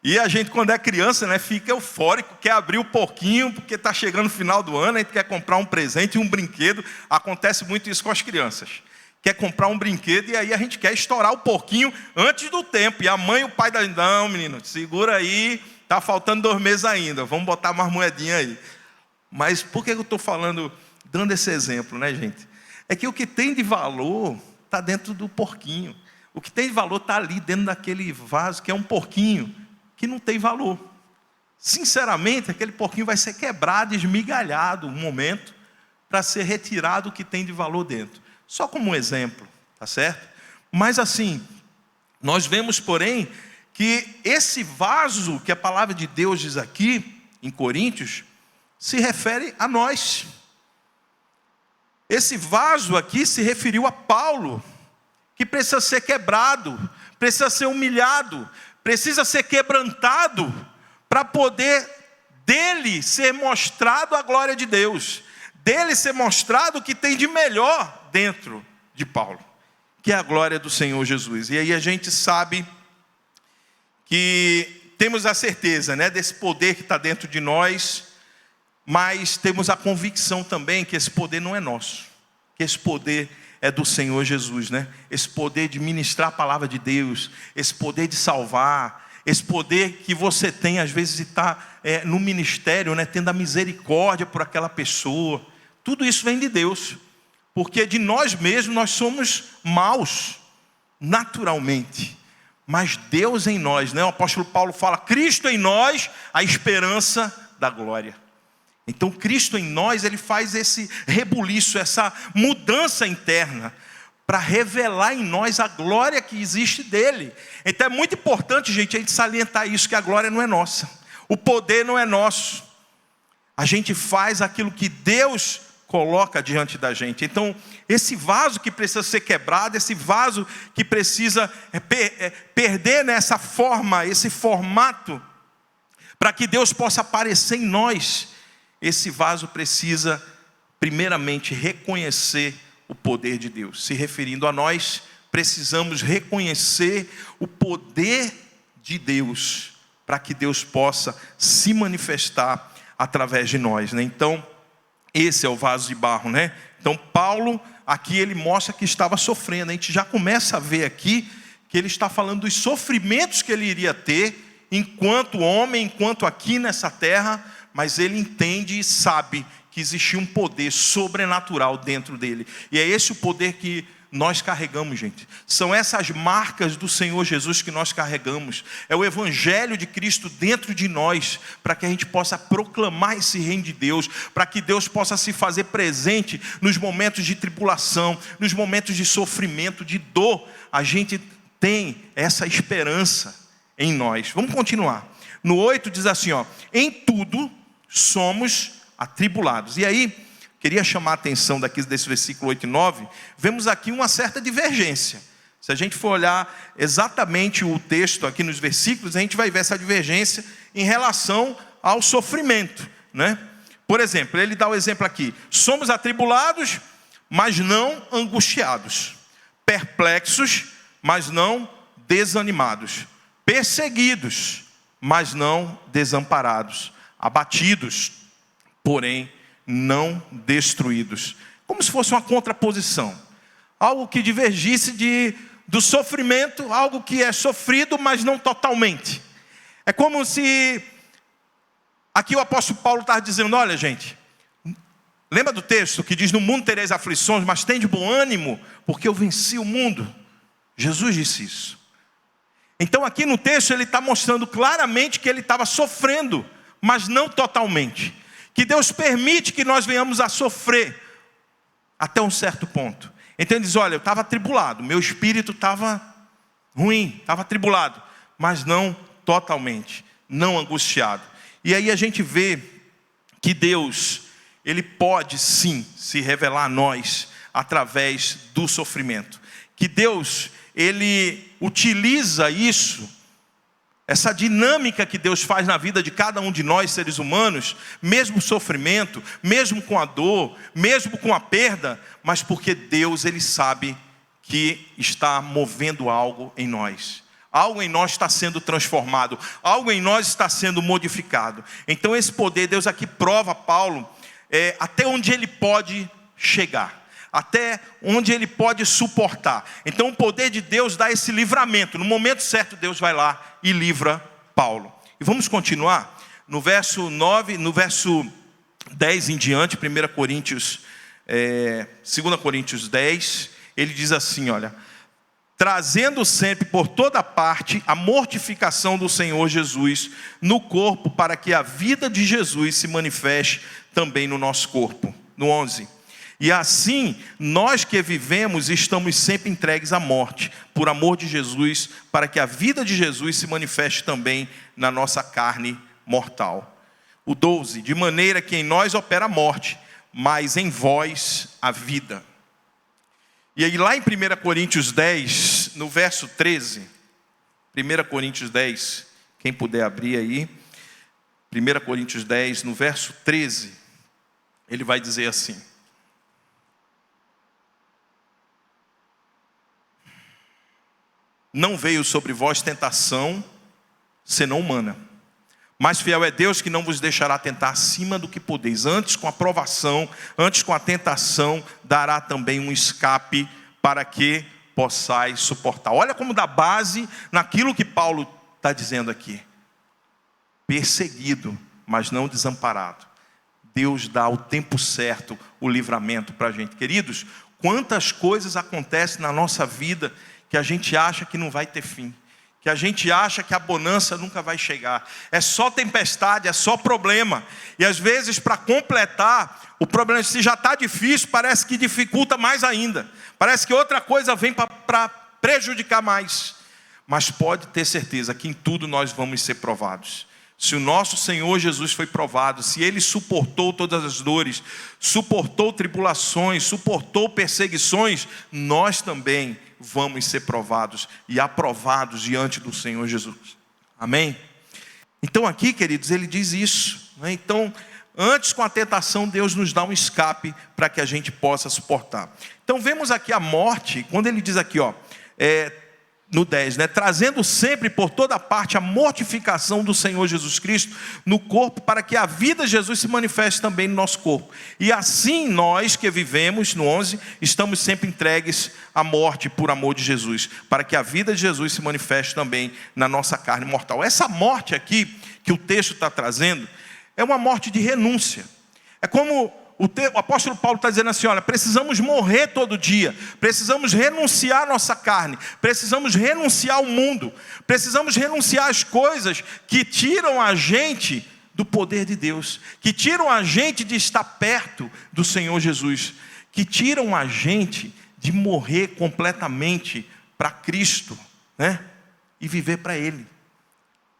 E a gente, quando é criança, né, fica eufórico, quer abrir o porquinho, porque está chegando o final do ano, a gente quer comprar um presente, um brinquedo. Acontece muito isso com as crianças. Quer comprar um brinquedo e aí a gente quer estourar o porquinho antes do tempo. E a mãe e o pai dizem: não, menino, segura aí, está faltando 2 meses ainda, vamos botar mais moedinha aí. Mas por que eu estou falando, dando esse exemplo, né, gente? É que o que tem de valor está dentro do porquinho. O que tem de valor está ali dentro daquele vaso, que é um porquinho que não tem valor. Sinceramente, aquele porquinho vai ser quebrado, esmigalhado um momento, para ser retirado o que tem de valor dentro. Só como um exemplo, tá certo? Mas assim, nós vemos, porém, que esse vaso que a palavra de Deus diz aqui, em Coríntios, se refere a nós. Esse vaso aqui se referiu a Paulo, que precisa ser quebrado, precisa ser humilhado, precisa ser quebrantado, para poder dele ser mostrado a glória de Deus, dele ser mostrado o que tem de melhor dentro de Paulo, que é a glória do Senhor Jesus. E aí a gente sabe que temos a certeza, né, desse poder que está dentro de nós, mas temos a convicção também que esse poder não é nosso, que esse poder é do Senhor Jesus, né? Esse poder de ministrar a palavra de Deus, esse poder de salvar, esse poder que você tem às vezes de estar no ministério, né, tendo a misericórdia por aquela pessoa. Tudo isso vem de Deus, porque de nós mesmos nós somos maus, naturalmente. Mas Deus em nós, né? O apóstolo Paulo fala: Cristo em nós, a esperança da glória. Então Cristo em nós, ele faz esse rebuliço, essa mudança interna, para revelar em nós a glória que existe dele. Então é muito importante, gente, a gente salientar isso, que a glória não é nossa, o poder não é nosso. A gente faz aquilo que Deus coloca diante da gente. Então esse vaso que precisa ser quebrado, esse vaso que precisa perder nessa forma, esse formato, para que Deus possa aparecer em nós, esse vaso precisa primeiramente reconhecer o poder de Deus. Se referindo a nós, precisamos reconhecer o poder de Deus, para que Deus possa se manifestar através de nós, né? Então, esse é o vaso de barro, né? Então, Paulo, aqui ele mostra que estava sofrendo. A gente já começa a ver aqui que ele está falando dos sofrimentos que ele iria ter, enquanto homem, enquanto aqui nessa terra, mas ele entende e sabe que existia um poder sobrenatural dentro dele. E é esse o poder que nós carregamos, gente. São essas marcas do Senhor Jesus que nós carregamos. É o Evangelho de Cristo dentro de nós, para que a gente possa proclamar esse reino de Deus, para que Deus possa se fazer presente nos momentos de tribulação, nos momentos de sofrimento, de dor. A gente tem essa esperança em nós. Vamos continuar. No 8 diz assim, ó: em tudo somos atribulados. E aí, queria chamar a atenção daqui desse versículo 8 e 9, vemos aqui uma certa divergência. Se a gente for olhar exatamente o texto aqui nos versículos, a gente vai ver essa divergência em relação ao sofrimento, né? Por exemplo, ele dá o exemplo aqui: somos atribulados, mas não angustiados, perplexos, mas não desanimados, perseguidos, mas não desamparados, abatidos, porém não destruídos. Como se fosse uma contraposição, algo que divergisse do sofrimento, algo que é sofrido, mas não totalmente. É como se aqui o apóstolo Paulo está dizendo: olha, gente, lembra do texto que diz: no mundo tereis aflições, mas tende bom ânimo, porque eu venci o mundo. Jesus disse isso. Então aqui no texto ele está mostrando claramente que ele estava sofrendo, mas não totalmente. Que Deus permite que nós venhamos a sofrer até um certo ponto. Então ele diz: olha, eu estava atribulado, meu espírito estava ruim, estava atribulado, mas não totalmente, não angustiado. E aí a gente vê que Deus, Ele pode sim se revelar a nós através do sofrimento. Que Deus, Ele utiliza isso, essa dinâmica que Deus faz na vida de cada um de nós, seres humanos, mesmo o sofrimento, mesmo com a dor, mesmo com a perda, mas porque Deus, Ele sabe que está movendo algo em nós. Algo em nós está sendo transformado, algo em nós está sendo modificado. Então esse poder, Deus aqui prova a Paulo até onde ele pode chegar, até onde ele pode suportar. Então o poder de Deus dá esse livramento. No momento certo, Deus vai lá e livra Paulo. E vamos continuar no verso 9, no verso 10 em diante, 2 Coríntios 10, ele diz assim, olha: trazendo sempre por toda parte a mortificação do Senhor Jesus no corpo, para que a vida de Jesus se manifeste também no nosso corpo. No 11: e assim, nós que vivemos estamos sempre entregues à morte, por amor de Jesus, para que a vida de Jesus se manifeste também na nossa carne mortal. O 12: de maneira que em nós opera a morte, mas em vós a vida. E aí lá em 1 Coríntios 10, no verso 13, 1 Coríntios 10, quem puder abrir aí, 1 Coríntios 10, no verso 13, ele vai dizer assim: não veio sobre vós tentação, senão humana, mas fiel é Deus, que não vos deixará tentar acima do que podeis. Antes com a provação, antes com a tentação, dará também um escape, para que possais suportar. Olha como dá base naquilo que Paulo está dizendo aqui. Perseguido, mas não desamparado. Deus dá o tempo certo o livramento para a gente. Queridos, quantas coisas acontecem na nossa vida que a gente acha que não vai ter fim, que a gente acha que a bonança nunca vai chegar. É só tempestade, é só problema. E às vezes, para completar, o problema, se já está difícil, parece que dificulta mais ainda. Parece que outra coisa vem para prejudicar mais. Mas pode ter certeza que em tudo nós vamos ser provados. Se o nosso Senhor Jesus foi provado, se Ele suportou todas as dores, suportou tribulações, suportou perseguições, nós também vamos ser provados e aprovados diante do Senhor Jesus. Amém? Então aqui, queridos, ele diz isso, né? Então, Antes, com a tentação, Deus nos dá um escape para que a gente possa suportar. Então, vemos aqui a morte, quando ele diz aqui, no 10, né? Trazendo sempre por toda parte a mortificação do Senhor Jesus Cristo no corpo, para que a vida de Jesus se manifeste também no nosso corpo. E assim nós que vivemos, no 11, estamos sempre entregues à morte por amor de Jesus, para que a vida de Jesus se manifeste também na nossa carne mortal. Essa morte aqui, que o texto está trazendo, é uma morte de renúncia. É como o apóstolo Paulo está dizendo assim, olha, precisamos morrer todo dia, precisamos renunciar à nossa carne, precisamos renunciar ao mundo, precisamos renunciar às coisas que tiram a gente do poder de Deus, que tiram a gente de estar perto do Senhor Jesus, que tiram a gente de morrer completamente para Cristo, né? E viver para Ele.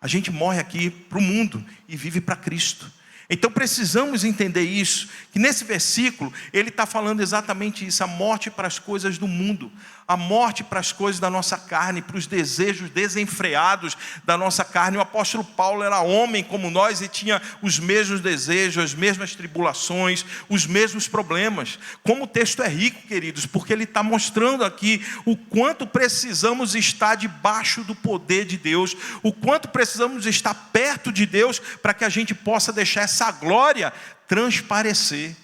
A gente morre aqui para o mundo e vive para Cristo. Então precisamos entender isso, que nesse versículo ele está falando exatamente isso, a morte para as coisas do mundo, a morte para as coisas da nossa carne, para os desejos desenfreados da nossa carne. O apóstolo Paulo era homem como nós e tinha os mesmos desejos, as mesmas tribulações, os mesmos problemas. Como o texto é rico, queridos, porque ele está mostrando aqui o quanto precisamos estar debaixo do poder de Deus, o quanto precisamos estar perto de Deus para que a gente possa deixar essa glória transparecer.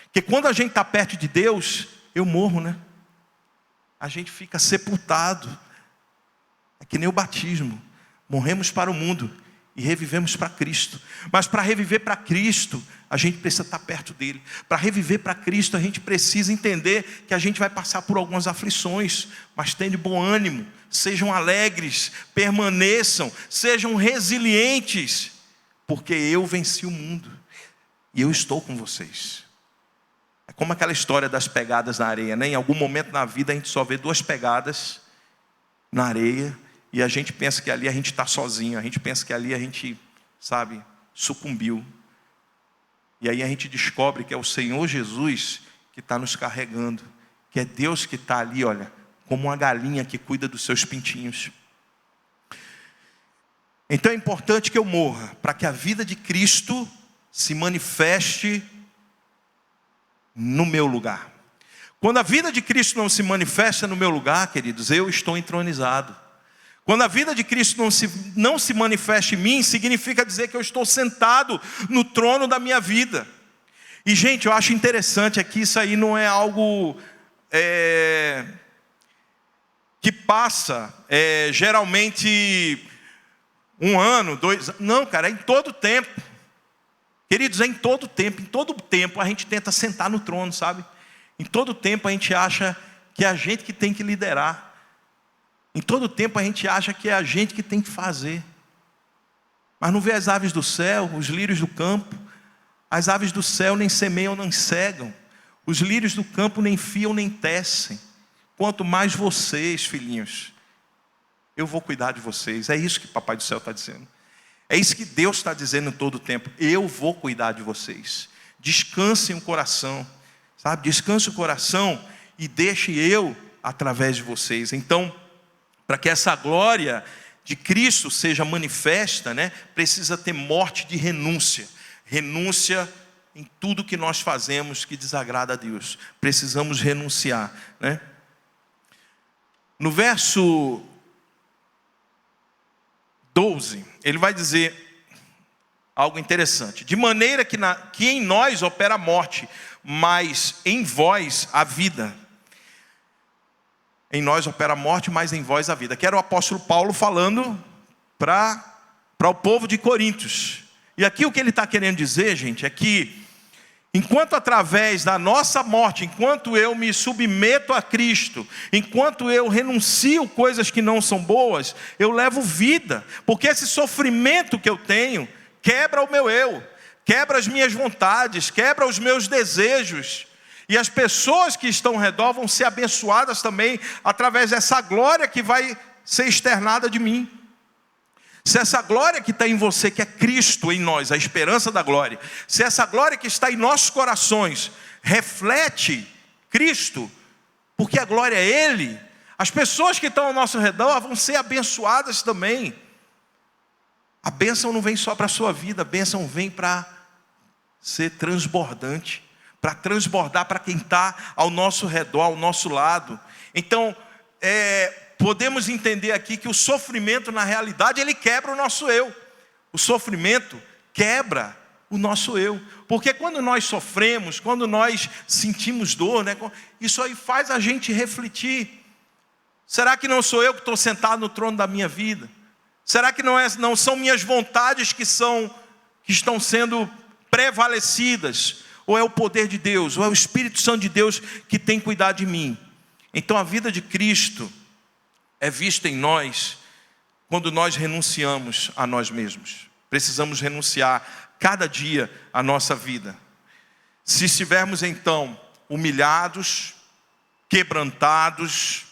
Porque quando a gente está perto de Deus, eu morro, né? A gente fica sepultado. É que nem o batismo. Morremos para o mundo e revivemos para Cristo. Mas para reviver para Cristo, a gente precisa estar perto dele. Para reviver para Cristo, a gente precisa entender que a gente vai passar por algumas aflições. Mas tenham de bom ânimo, sejam alegres, permaneçam, sejam resilientes. Porque eu venci o mundo e eu estou com vocês. É como aquela história das pegadas na areia, né? Em algum momento na vida a gente só vê 2 pegadas na areia e a gente pensa que ali a gente está sozinho, a gente pensa que ali a gente, sabe, sucumbiu. E aí a gente descobre que é o Senhor Jesus que está nos carregando, que é Deus que está ali, olha, como uma galinha que cuida dos seus pintinhos. Então é importante que eu morra, para que a vida de Cristo se manifeste no meu lugar. Quando a vida de Cristo não se manifesta no meu lugar, queridos, eu estou entronizado. Quando a vida de Cristo não se manifesta em mim, significa dizer que eu estou sentado no trono da minha vida. E gente, eu acho interessante aqui, isso aí não é algo que passa geralmente 1 ano, 2 anos. Não, cara, é em todo tempo. Queridos, é em todo tempo a gente tenta sentar no trono, sabe? Em todo tempo a gente acha que é a gente que tem que liderar. Em todo tempo a gente acha que é a gente que tem que fazer. Mas não vê as aves do céu, os lírios do campo. As aves do céu nem semeiam, nem cegam. Os lírios do campo nem fiam, nem tecem. Quanto mais vocês, filhinhos, eu vou cuidar de vocês. É isso que o Papai do Céu está dizendo. É isso que Deus está dizendo em todo o tempo. Eu vou cuidar de vocês. Descansem o coração, sabe? Descanse o coração e deixe eu através de vocês. Então, para que essa glória de Cristo seja manifesta, né? Precisa ter morte de renúncia. Renúncia em tudo que nós fazemos que desagrada a Deus. Precisamos renunciar, né? No verso 12, ele vai dizer algo interessante. De maneira que em nós opera a morte, mas em vós a vida. Em nós opera a morte, mas em vós a vida. Que era o apóstolo Paulo falando para o povo de Corintos. E aqui o que ele está querendo dizer, gente, é que enquanto através da nossa morte, enquanto eu me submeto a Cristo, enquanto eu renuncio coisas que não são boas, eu levo vida. Porque esse sofrimento que eu tenho quebra o meu eu, quebra as minhas vontades, quebra os meus desejos. E as pessoas que estão ao redor vão ser abençoadas também através dessa glória que vai ser externada de mim. Se essa glória que está em você, que é Cristo em nós, a esperança da glória, se essa glória que está em nossos corações reflete Cristo, porque a glória é Ele, as pessoas que estão ao nosso redor vão ser abençoadas também. A bênção não vem só para a sua vida, a bênção vem para ser transbordante, para transbordar para quem está ao nosso redor, ao nosso lado. Então, podemos entender aqui que o sofrimento, na realidade, ele quebra o nosso eu. O sofrimento quebra o nosso eu. Porque quando nós sofremos, quando nós sentimos dor, né, isso aí faz a gente refletir. Será que não sou eu que estou sentado no trono da minha vida? Será que não são minhas vontades que estão sendo prevalecidas? Ou é o poder de Deus, ou é o Espírito Santo de Deus que tem cuidado de mim? Então a vida de Cristo é vista em nós quando nós renunciamos a nós mesmos. Precisamos renunciar cada dia à nossa vida. Se estivermos então humilhados, quebrantados,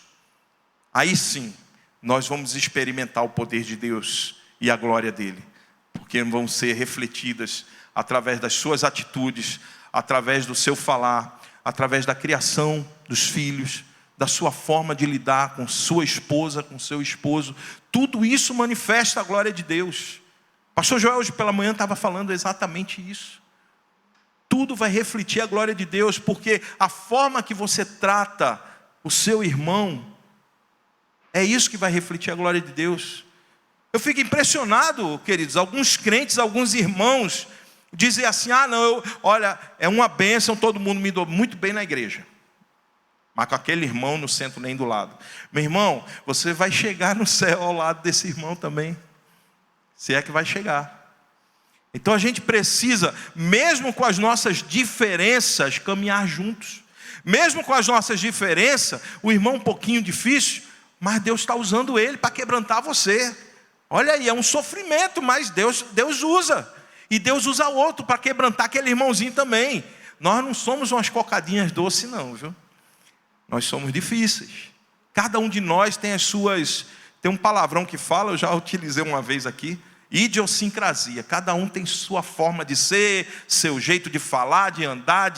aí sim nós vamos experimentar o poder de Deus e a glória dele, porque vão ser refletidas através das suas atitudes, através do seu falar, através da criação dos filhos, da sua forma de lidar com sua esposa, com seu esposo. Tudo isso manifesta a glória de Deus. Pastor Joel hoje pela manhã estava falando exatamente isso. Tudo vai refletir a glória de Deus, porque a forma que você trata o seu irmão, é isso que vai refletir a glória de Deus. Eu fico impressionado, queridos, alguns crentes, alguns irmãos dizem assim: olha, é uma bênção, todo mundo me deu muito bem na igreja, mas com aquele irmão não sento nem do lado. Meu irmão, você vai chegar no céu ao lado desse irmão também, se é que vai chegar. Então a gente precisa, mesmo com as nossas diferenças, caminhar juntos. Mesmo com as nossas diferenças, o irmão um pouquinho difícil, mas Deus está usando ele para quebrantar você. Olha aí, é um sofrimento, mas Deus usa. E Deus usa outro para quebrantar aquele irmãozinho também. Nós não somos umas cocadinhas doces não, viu? Nós somos difíceis. Cada um de nós tem as suas... Tem um palavrão que fala, eu já utilizei uma vez aqui, idiosincrasia. Cada um tem sua forma de ser, seu jeito de falar, de andar,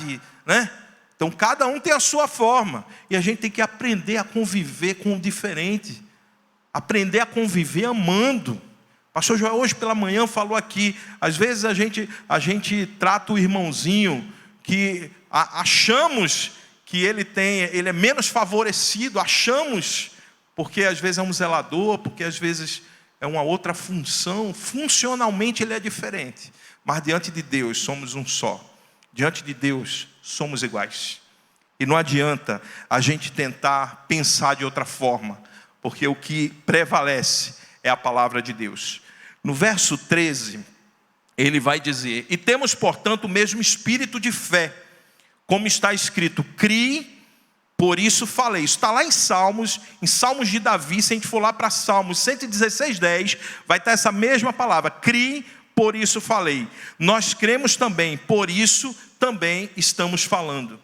né? Então cada um tem a sua forma. E a gente tem que aprender a conviver com o diferente. Aprender a conviver amando. Pastor Joel hoje pela manhã falou aqui, às vezes a gente trata o irmãozinho que achamos que ele é menos favorecido, achamos, porque às vezes é um zelador, porque às vezes é uma outra função, funcionalmente ele é diferente, mas diante de Deus somos um só, diante de Deus somos iguais, e não adianta a gente tentar pensar de outra forma, porque o que prevalece é a palavra de Deus. No verso 13, ele vai dizer: e temos, portanto, o mesmo espírito de fé, como está escrito, crie, por isso falei. Isso está lá em Salmos de Davi. Se a gente for lá para Salmos 116:10, vai estar essa mesma palavra, crie, por isso falei. Nós cremos também, por isso também estamos falando.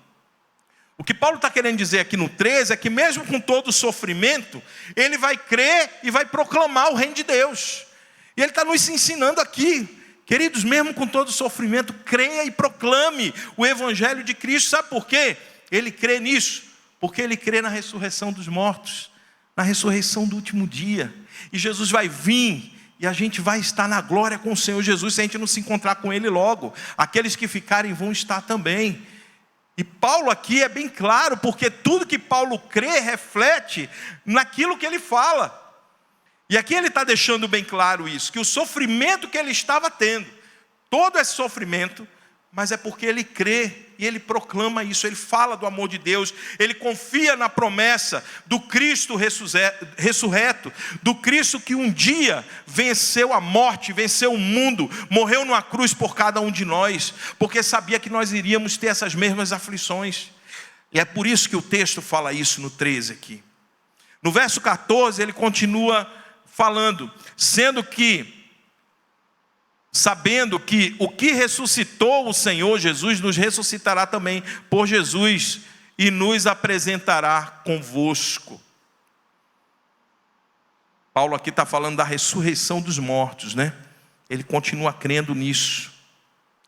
O que Paulo está querendo dizer aqui no 13 é que mesmo com todo o sofrimento, ele vai crer e vai proclamar o reino de Deus. E ele está nos ensinando aqui, queridos, mesmo com todo o sofrimento, creia e proclame o evangelho de Cristo. Sabe por quê? Ele crê nisso, porque ele crê na ressurreição dos mortos, na ressurreição do último dia. E Jesus vai vir e a gente vai estar na glória com o Senhor Jesus, se a gente não se encontrar com ele logo. Aqueles que ficarem vão estar também. E Paulo aqui é bem claro, porque tudo que Paulo crê reflete naquilo que ele fala. E aqui ele está deixando bem claro isso, que o sofrimento que ele estava tendo, todo esse sofrimento, mas é porque ele crê e ele proclama isso, ele fala do amor de Deus, ele confia na promessa do Cristo ressurreto, do Cristo que um dia venceu a morte, venceu o mundo, morreu numa cruz por cada um de nós, porque sabia que nós iríamos ter essas mesmas aflições. E é por isso que o texto fala isso no 13 aqui. No verso 14 ele continua falando, sabendo que o que ressuscitou o Senhor Jesus nos ressuscitará também por Jesus e nos apresentará convosco. Paulo aqui está falando da ressurreição dos mortos, né? Ele continua crendo nisso,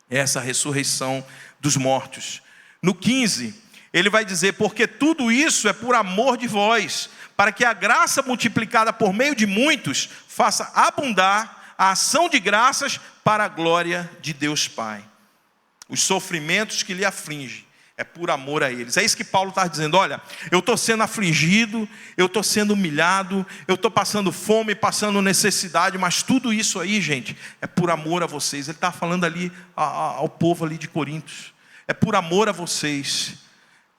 essa ressurreição dos mortos. No 15, ele vai dizer, porque tudo isso é por amor de vós, para que a graça multiplicada por meio de muitos faça abundar a ação de graças para a glória de Deus Pai. os sofrimentos que lhe afligem, é por amor a eles. É isso que Paulo está dizendo. Olha, eu estou sendo afligido, eu estou sendo humilhado, eu estou passando fome, passando necessidade, mas tudo isso aí, gente, é por amor a vocês. Ele está falando ali ao povo ali de Corintos. É por amor a vocês.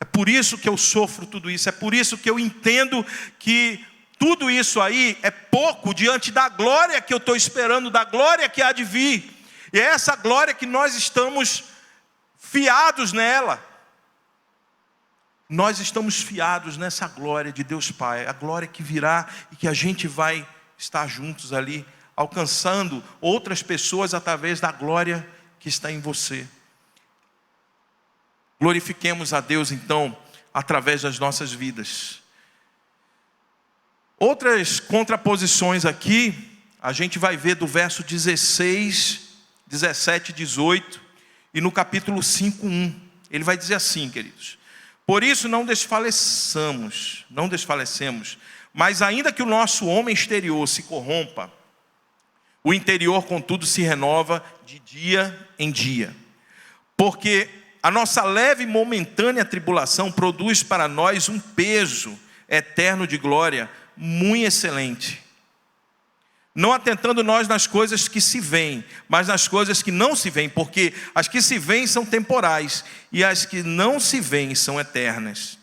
É por isso que eu sofro tudo isso. É por isso que eu entendo que tudo isso aí é pouco diante da glória que eu estou esperando, da glória que há de vir. E é essa glória que nós estamos fiados nela. Nós estamos fiados nessa glória de Deus Pai, a glória que virá e que a gente vai estar juntos ali, alcançando outras pessoas através da glória que está em você. Glorifiquemos a Deus então, através das nossas vidas. Outras contraposições aqui, a gente vai ver do verso 16, 17 e 18, e no capítulo 5, 1. Ele vai dizer assim, queridos: por isso não desfalecemos, mas ainda que o nosso homem exterior se corrompa, o interior contudo se renova de dia em dia. Porque a nossa leve e momentânea tribulação produz para nós um peso eterno de glória muito excelente. Não atentando nós nas coisas que se veem, mas nas coisas que não se veem, porque as que se veem são temporais, e as que não se veem são eternas.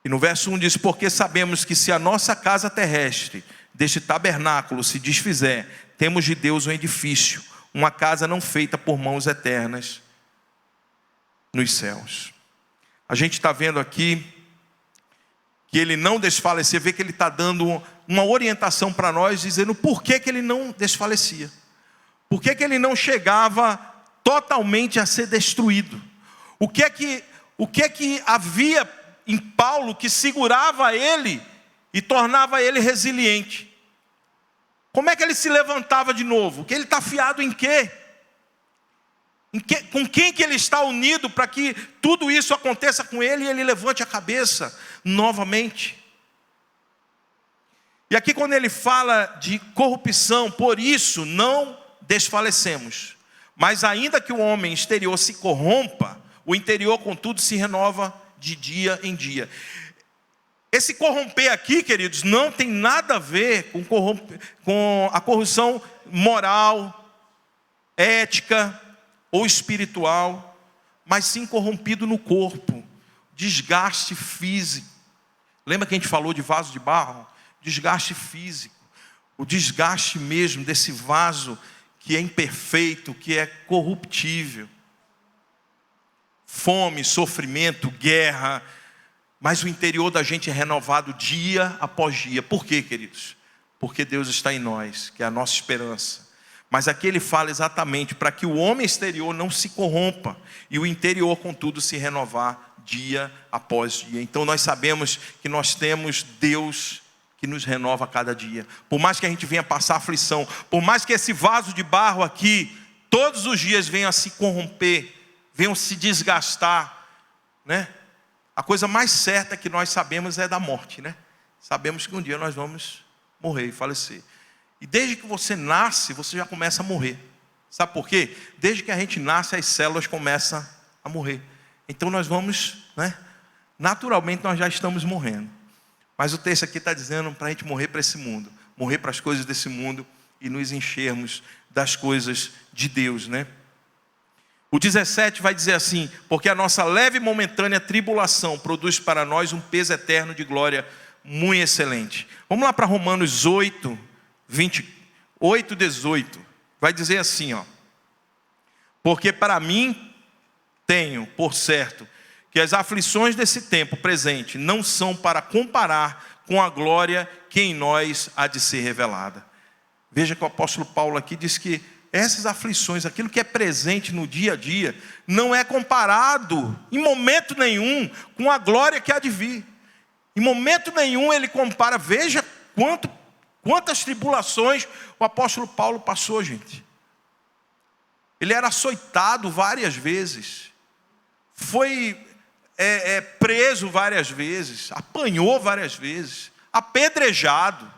E no verso 1 diz: porque sabemos que se a nossa casa terrestre, deste tabernáculo, se desfizer, temos de Deus um edifício, uma casa não feita por mãos eternas nos céus. A gente está vendo aqui que ele não desfalecia, vê que ele está dando uma orientação para nós, dizendo por que ele não desfalecia. Por que ele não chegava totalmente a ser destruído. O que é que havia em Paulo que segurava ele e tornava ele resiliente? Como é que ele se levantava de novo? Que ele está fiado em quê? Com quem que ele está unido para que tudo isso aconteça com ele e ele levante a cabeça novamente? E aqui quando ele fala de corrupção, por isso não desfalecemos. Mas ainda que o homem exterior se corrompa, o interior contudo se renova de dia em dia. Esse corromper aqui, queridos, não tem nada a ver com a corrupção moral, ética ou espiritual, mas sim corrompido no corpo, desgaste físico. Lembra que a gente falou de vaso de barro? Desgaste físico, o desgaste mesmo desse vaso que é imperfeito, que é corruptível. Fome, sofrimento, guerra, mas o interior da gente é renovado dia após dia. Por quê, queridos? Porque Deus está em nós, que é a nossa esperança. Mas aqui ele fala exatamente para que o homem exterior não se corrompa e o interior, contudo, se renovar dia após dia. Então nós sabemos que nós temos Deus que nos renova a cada dia. Por mais que a gente venha passar aflição, por mais que esse vaso de barro aqui todos os dias venha a se corromper, venham se desgastar, né? A coisa mais certa que nós sabemos é da morte, né? Sabemos que um dia nós vamos morrer e falecer. E desde que você nasce, você já começa a morrer. Sabe por quê? Desde que a gente nasce, as células começam a morrer. Então nós vamos, né? Naturalmente nós já estamos morrendo. Mas o texto aqui está dizendo para a gente morrer para esse mundo. Morrer para as coisas desse mundo e nos enchermos das coisas de Deus, né? O 17 vai dizer assim: porque a nossa leve e momentânea tribulação produz para nós um peso eterno de glória muito excelente. Vamos lá para Romanos 8, 18. Vai dizer assim, ó: porque para mim tenho por certo que as aflições desse tempo presente não são para comparar com a glória que em nós há de ser revelada. Veja que o apóstolo Paulo aqui diz que essas aflições, aquilo que é presente no dia a dia, não é comparado em momento nenhum com a glória que há de vir. Em momento nenhum ele compara. Veja quantas tribulações o apóstolo Paulo passou, gente. Ele era açoitado várias vezes, foi preso várias vezes, apanhou várias vezes, apedrejado.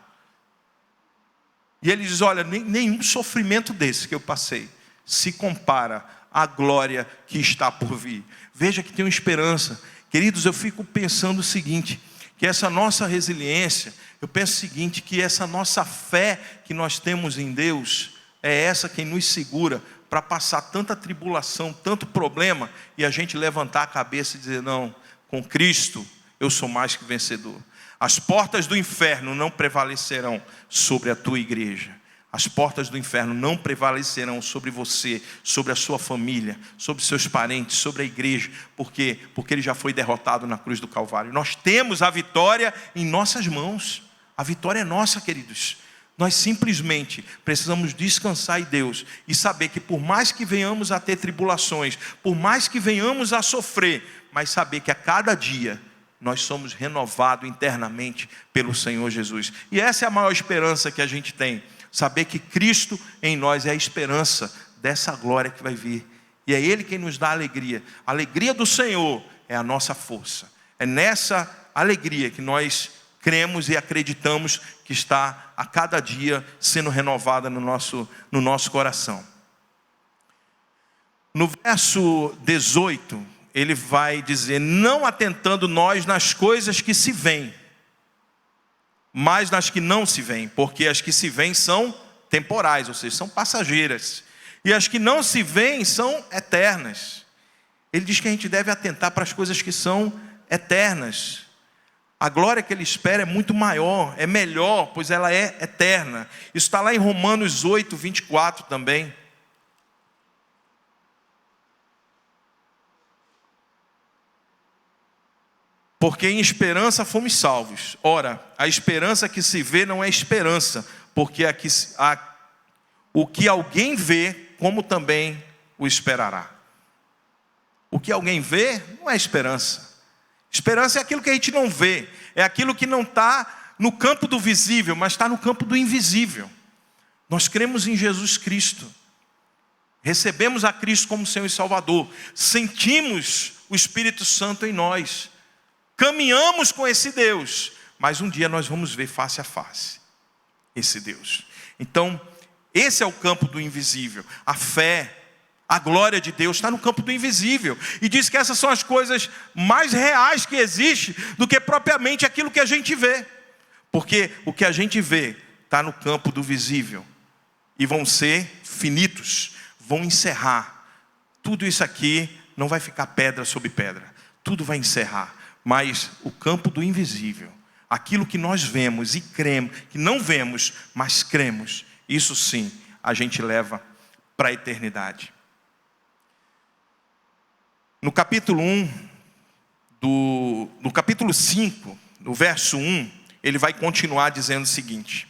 E ele diz: olha, nenhum sofrimento desse que eu passei se compara a glória que está por vir. Veja que tem uma esperança. Queridos, eu fico pensando o seguinte, que essa nossa resiliência, eu penso o seguinte, que essa nossa fé que nós temos em Deus, é essa quem nos segura para passar tanta tribulação, tanto problema, e a gente levantar a cabeça e dizer, não, com Cristo eu sou mais que vencedor. As portas do inferno não prevalecerão sobre a tua igreja. As portas do inferno não prevalecerão sobre você, sobre a sua família, sobre seus parentes, sobre a igreja. Por quê? Porque ele já foi derrotado na cruz do Calvário. Nós temos a vitória em nossas mãos. A vitória é nossa, queridos. Nós simplesmente precisamos descansar em Deus e saber que por mais que venhamos a ter tribulações, por mais que venhamos a sofrer, mas saber que a cada dia nós somos renovados internamente pelo Senhor Jesus. E essa é a maior esperança que a gente tem. Saber que Cristo em nós é a esperança dessa glória que vai vir. E é Ele quem nos dá alegria. A alegria do Senhor é a nossa força. É nessa alegria que nós cremos e acreditamos que está a cada dia sendo renovada no nosso coração. No verso 18, ele vai dizer, não atentando nós nas coisas que se veem, mas nas que não se veem, porque as que se veem são temporais, ou seja, são passageiras, e as que não se veem são eternas. Ele diz que a gente deve atentar para as coisas que são eternas. A glória que ele espera é muito maior, é melhor, pois ela é eterna. Isso está lá em Romanos 8, 24 também. Porque em esperança fomos salvos. Ora, a esperança que se vê não é esperança, porque o que alguém vê, como também o esperará. O que alguém vê não é esperança. Esperança é aquilo que a gente não vê, é aquilo que não está no campo do visível, mas está no campo do invisível. Nós cremos em Jesus Cristo, recebemos a Cristo como Senhor e Salvador, sentimos o Espírito Santo em nós, caminhamos com esse Deus, mas um dia nós vamos ver face a face esse Deus. Então, esse é o campo do invisível. A fé, a glória de Deus está no campo do invisível. E diz que essas são as coisas mais reais que existem do que propriamente aquilo que a gente vê. Porque o que a gente vê está no campo do visível. E vão ser finitos, vão encerrar. Tudo isso aqui não vai ficar pedra sobre pedra. Tudo vai encerrar. Mas o campo do invisível, aquilo que nós vemos e cremos, que não vemos, mas cremos, isso sim a gente leva para a eternidade. No capítulo 5, no verso 1, ele vai continuar dizendo o seguinte: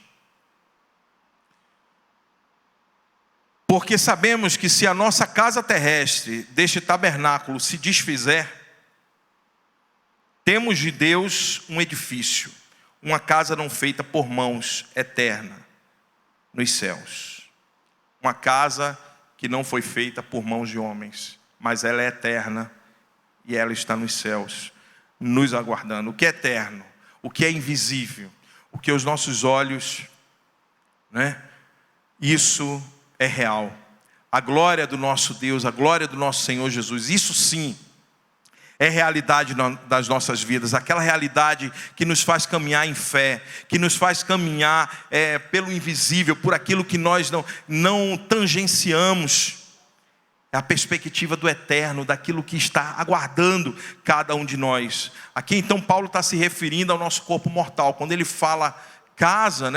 porque sabemos que se a nossa casa terrestre deste tabernáculo se desfizer, temos de Deus um edifício, uma casa não feita por mãos, eterna, nos céus. Uma casa que não foi feita por mãos de homens, mas ela é eterna e ela está nos céus, nos aguardando. O que é eterno, o que é invisível, o que os nossos olhos, isso é real. A glória do nosso Deus, a glória do nosso Senhor Jesus, isso sim é realidade das nossas vidas, aquela realidade que nos faz caminhar em fé, que nos faz caminhar pelo invisível, por aquilo que nós não tangenciamos. É a perspectiva do eterno, daquilo que está aguardando cada um de nós. Aqui então Paulo está se referindo ao nosso corpo mortal. Quando ele fala casa,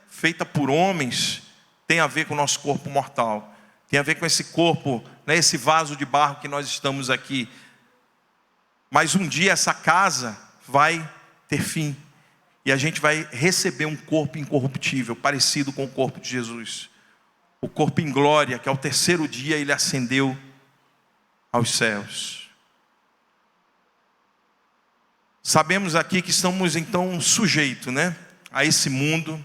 feita por homens, tem a ver com o nosso corpo mortal. Tem a ver com esse corpo, esse vaso de barro que nós estamos aqui. Mas um dia essa casa vai ter fim. E a gente vai receber um corpo incorruptível, parecido com o corpo de Jesus. O corpo em glória, que ao terceiro dia ele ascendeu aos céus. Sabemos aqui que estamos então sujeitos, a esse mundo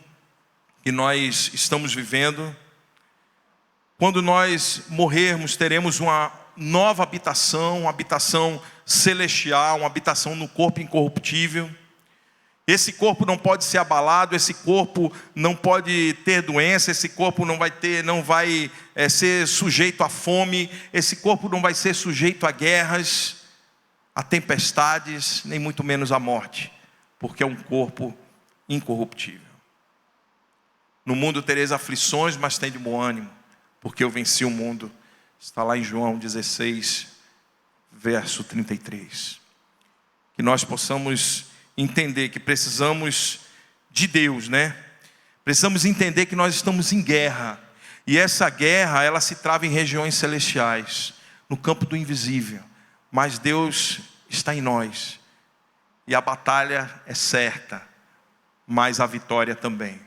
que nós estamos vivendo. Quando nós morrermos, teremos uma nova habitação, uma habitação celestial, uma habitação no corpo incorruptível. Esse corpo não pode ser abalado, esse corpo não pode ter doença, esse corpo não vai ser sujeito à fome, esse corpo não vai ser sujeito a guerras, a tempestades, nem muito menos à morte, porque é um corpo incorruptível. No mundo tereis aflições, mas tem de bom ânimo, porque eu venci o mundo. Está lá em João 16, verso 33. Que nós possamos entender que precisamos de Deus, né? Precisamos entender que nós estamos em guerra. E essa guerra, ela se trava em regiões celestiais, no campo do invisível. Mas Deus está em nós. E a batalha é certa, mas a vitória também.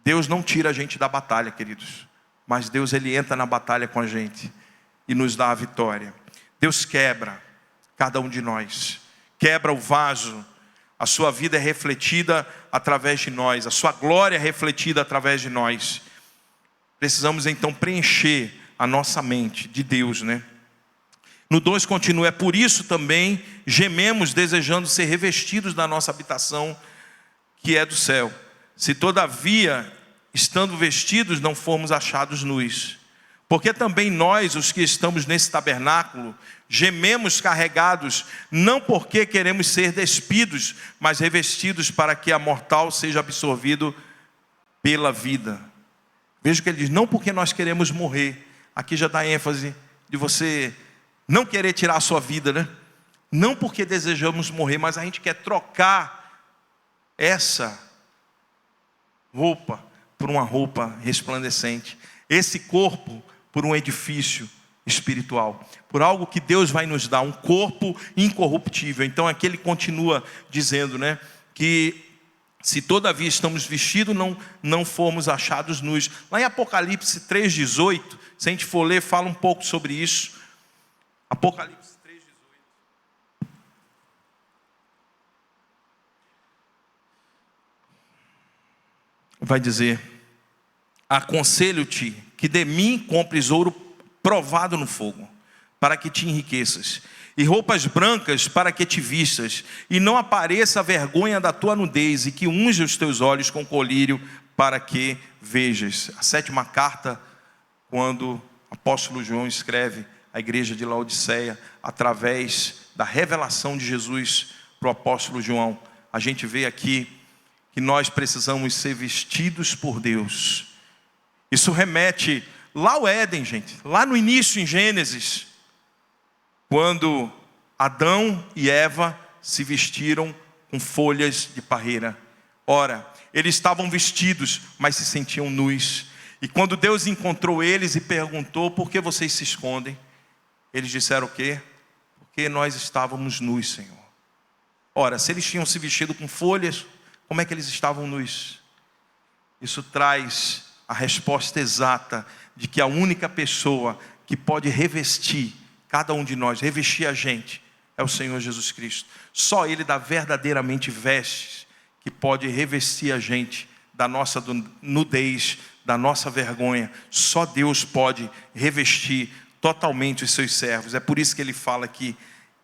Deus não tira a gente da batalha, queridos. Mas Deus, Ele entra na batalha com a gente e nos dá a vitória. Deus quebra cada um de nós. Quebra o vaso. A sua vida é refletida através de nós. A sua glória é refletida através de nós. Precisamos então preencher a nossa mente de Deus, né? No 2 continua: é por isso também gememos, desejando ser revestidos da nossa habitação, que é do céu. Se todavia, estando vestidos, não formos achados nus. Porque também nós, os que estamos nesse tabernáculo, gememos carregados, não porque queremos ser despidos, mas revestidos para que a mortal seja absorvido pela vida. Veja que ele diz, não porque nós queremos morrer. Aqui já dá ênfase de você não querer tirar a sua vida, né? Não porque desejamos morrer, mas a gente quer trocar essa roupa por uma roupa resplandecente, esse corpo por um edifício espiritual, por algo que Deus vai nos dar, um corpo incorruptível. Então aqui ele continua dizendo, né, que se todavia estamos vestidos, não fomos achados nus. Lá em Apocalipse 3,18, se a gente for ler, fala um pouco sobre isso. Apocalipse 3,18. Vai dizer: aconselho-te que de mim compres ouro provado no fogo, para que te enriqueças, e roupas brancas para que te vistas, e não apareça a vergonha da tua nudez, e que unja os teus olhos com colírio, para que vejas. A 7ª carta, quando o apóstolo João escreve à igreja de Laodiceia, através da revelação de Jesus para o apóstolo João, a gente vê aqui que nós precisamos ser vestidos por Deus. Isso remete lá ao Éden, gente, lá no início em Gênesis, quando Adão e Eva se vestiram com folhas de parreira. Ora, eles estavam vestidos, mas se sentiam nus. E quando Deus encontrou eles e perguntou: por que vocês se escondem? Eles disseram o quê? Porque nós estávamos nus, Senhor. Ora, se eles tinham se vestido com folhas, como é que eles estavam nus? Isso traz a resposta exata de que a única pessoa que pode revestir cada um de nós, revestir a gente, é o Senhor Jesus Cristo. Só Ele dá verdadeiramente vestes que pode revestir a gente da nossa nudez, da nossa vergonha. Só Deus pode revestir totalmente os seus servos. É por isso que Ele fala aqui,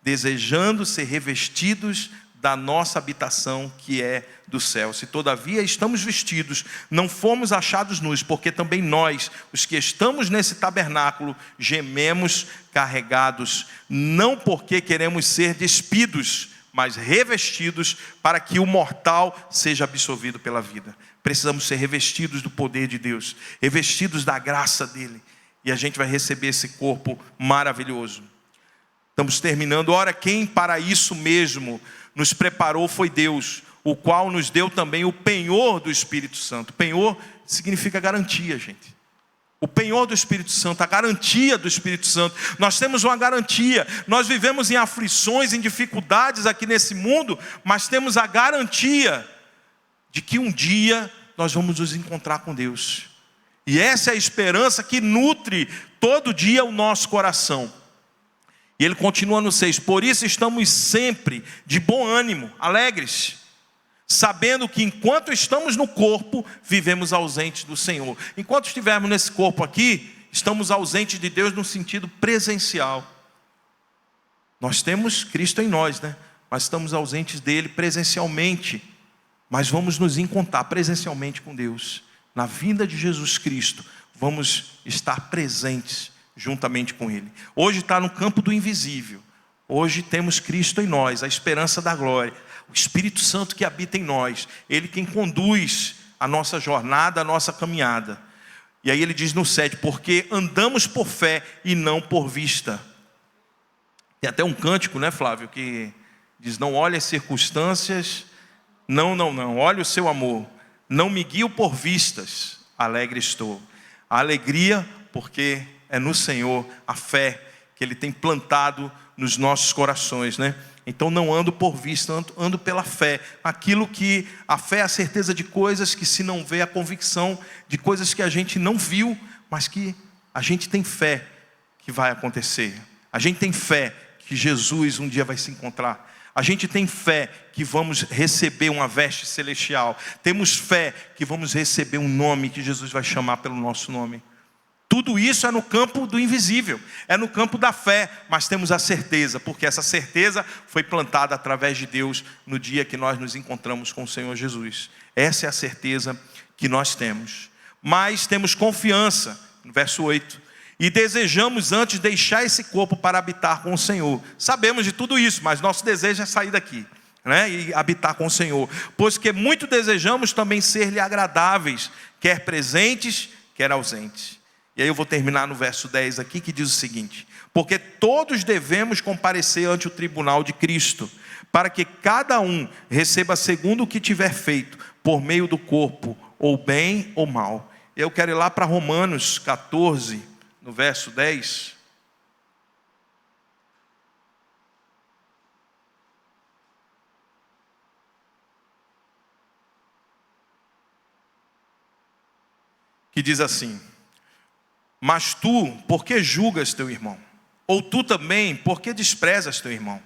desejando ser revestidos da nossa habitação que é do céu. Se todavia estamos vestidos, não fomos achados nus, porque também nós, os que estamos nesse tabernáculo, gememos carregados, não porque queremos ser despidos, mas revestidos para que o mortal seja absorvido pela vida. Precisamos ser revestidos do poder de Deus, revestidos da graça dele, e a gente vai receber esse corpo maravilhoso. Estamos terminando. Ora, quem para isso mesmo nos preparou foi Deus, o qual nos deu também o penhor do Espírito Santo. Penhor significa garantia, gente. O penhor do Espírito Santo, a garantia do Espírito Santo. Nós temos uma garantia. Nós vivemos em aflições, em dificuldades aqui nesse mundo, mas temos a garantia de que um dia nós vamos nos encontrar com Deus. E essa é a esperança que nutre todo dia o nosso coração. E ele continua no 6, por isso estamos sempre de bom ânimo, alegres, sabendo que enquanto estamos no corpo, vivemos ausentes do Senhor. Enquanto estivermos nesse corpo aqui, estamos ausentes de Deus no sentido presencial. Nós temos Cristo em nós, né? mas estamos ausentes dele presencialmente. Mas vamos nos encontrar presencialmente com Deus. Na vinda de Jesus Cristo, vamos estar presentes juntamente com Ele. Hoje está no campo do invisível. Hoje temos Cristo em nós, a esperança da glória. O Espírito Santo que habita em nós. Ele quem conduz a nossa jornada, a nossa caminhada. E aí ele diz no 7, porque andamos por fé e não por vista. Tem até um cântico, né, Flávio, que diz, não olhe as circunstâncias, não, olhe o seu amor. Não me guio por vistas, alegre estou. A alegria, porque é no Senhor, a fé que Ele tem plantado nos nossos corações, né? Então não ando por vista, ando pela fé. Aquilo que a fé é a certeza de coisas que se não vê, a convicção de coisas que a gente não viu, mas que a gente tem fé que vai acontecer. A gente tem fé que Jesus um dia vai se encontrar. A gente tem fé que vamos receber uma veste celestial. Temos fé que vamos receber um nome que Jesus vai chamar pelo nosso nome. Tudo isso é no campo do invisível, é no campo da fé, mas temos a certeza, porque essa certeza foi plantada através de Deus no dia que nós nos encontramos com o Senhor Jesus. Essa é a certeza que nós temos. Mas temos confiança, no verso 8, e desejamos antes deixar esse corpo para habitar com o Senhor. Sabemos de tudo isso, mas nosso desejo é sair daqui, né, e habitar com o Senhor. Pois que muito desejamos também ser-lhe agradáveis, quer presentes, quer ausentes. E aí eu vou terminar no verso 10 aqui, que diz o seguinte: porque todos devemos comparecer ante o tribunal de Cristo, para que cada um receba segundo o que tiver feito, por meio do corpo, ou bem ou mal. Eu quero ir lá para Romanos 14, no verso 10. Que diz assim: mas tu, por que julgas teu irmão? Ou tu também, por que desprezas teu irmão?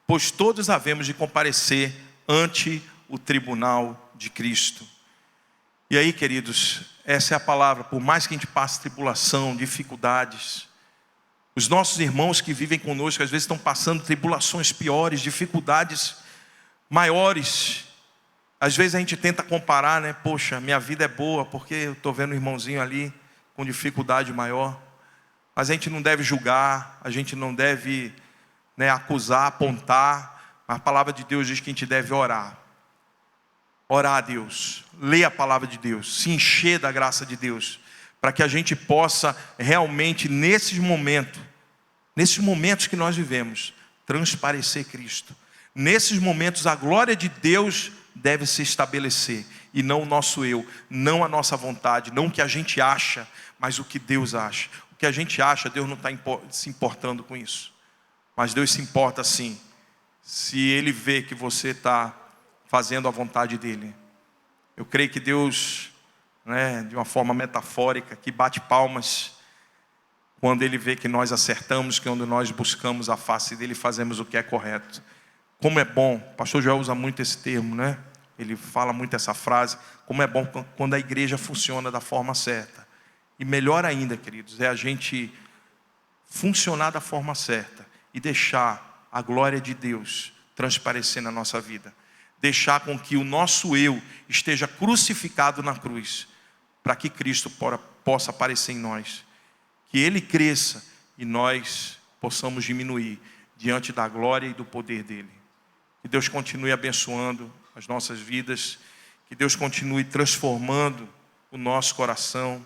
Pois todos havemos de comparecer ante o tribunal de Cristo. E aí, queridos, essa é a palavra. Por mais que a gente passe tribulação, dificuldades, os nossos irmãos que vivem conosco, às vezes estão passando tribulações piores, dificuldades maiores. Às vezes a gente tenta comparar, né? Poxa, minha vida é boa, porque eu estou vendo um irmãozinho ali com dificuldade maior. Mas a gente não deve julgar, a gente não deve, né, acusar, apontar. A palavra de Deus diz que a gente deve orar. Orar a Deus, ler a palavra de Deus, se encher da graça de Deus, para que a gente possa realmente, nesses momentos que nós vivemos, transparecer Cristo. Nesses momentos a glória de Deus deve se estabelecer, e não o nosso eu, não a nossa vontade, não o que a gente acha, mas o que Deus acha. O que a gente acha, Deus não está se importando com isso, mas Deus se importa sim, se Ele vê que você está fazendo a vontade dEle. Eu creio que Deus, né, de uma forma metafórica, que bate palmas quando Ele vê que nós acertamos, que quando nós buscamos a face dEle, fazemos o que é correto. Como é bom, o pastor Joel usa muito esse termo, né? Ele fala muito essa frase, como é bom quando a igreja funciona da forma certa. E melhor ainda, queridos, é a gente funcionar da forma certa e deixar a glória de Deus transparecer na nossa vida. Deixar com que o nosso eu esteja crucificado na cruz, para que Cristo possa aparecer em nós. Que Ele cresça e nós possamos diminuir diante da glória e do poder dEle. Que Deus continue abençoando as nossas vidas, que Deus continue transformando o nosso coração,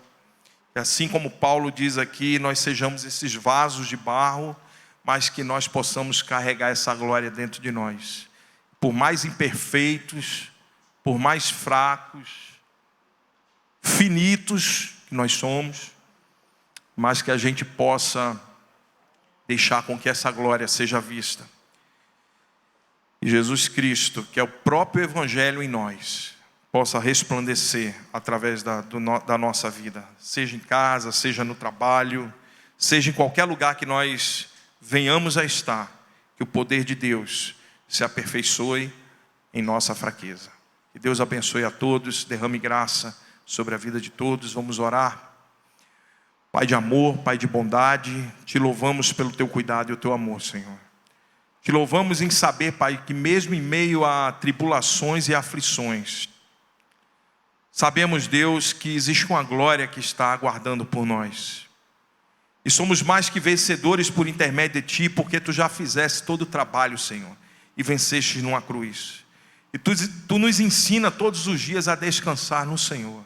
que assim como Paulo diz aqui, nós sejamos esses vasos de barro, mas que nós possamos carregar essa glória dentro de nós. Por mais imperfeitos, por mais fracos, finitos que nós somos, mas que a gente possa deixar com que essa glória seja vista. E Jesus Cristo, que é o próprio Evangelho em nós, possa resplandecer através da nossa vida, seja em casa, seja no trabalho, seja em qualquer lugar que nós venhamos a estar, que o poder de Deus se aperfeiçoe em nossa fraqueza. Que Deus abençoe a todos, derrame graça sobre a vida de todos. Vamos orar. Pai de amor, Pai de bondade, te louvamos pelo teu cuidado e o teu amor, Senhor. Te louvamos em saber, Pai, que mesmo em meio a tribulações e aflições, sabemos, Deus, que existe uma glória que está aguardando por nós. E somos mais que vencedores por intermédio de Ti, porque Tu já fizeste todo o trabalho, Senhor, e venceste numa cruz. E Tu nos ensina todos os dias a descansar no Senhor.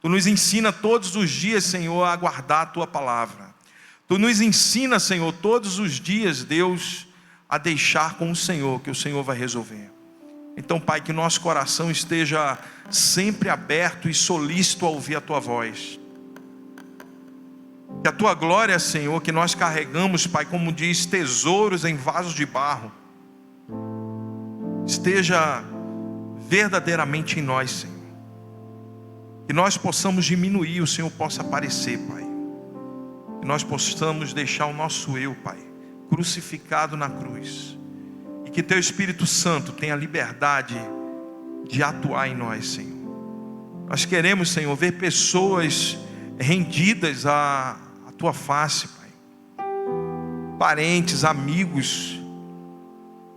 Tu nos ensina todos os dias, Senhor, a guardar a Tua palavra. Tu nos ensina, Senhor, todos os dias, Deus, a deixar com o Senhor, que o Senhor vai resolver. Então, Pai, que nosso coração esteja sempre aberto e solícito a ouvir a Tua voz. Que a Tua glória, Senhor, que nós carregamos, Pai, como diz, tesouros em vasos de barro, esteja verdadeiramente em nós, Senhor. Que nós possamos diminuir, o Senhor possa aparecer, Pai. Que nós possamos deixar o nosso eu, Pai, crucificado na cruz. E que Teu Espírito Santo tenha liberdade de atuar em nós, Senhor. Nós queremos, Senhor, ver pessoas rendidas à Tua face, Pai. Parentes, amigos,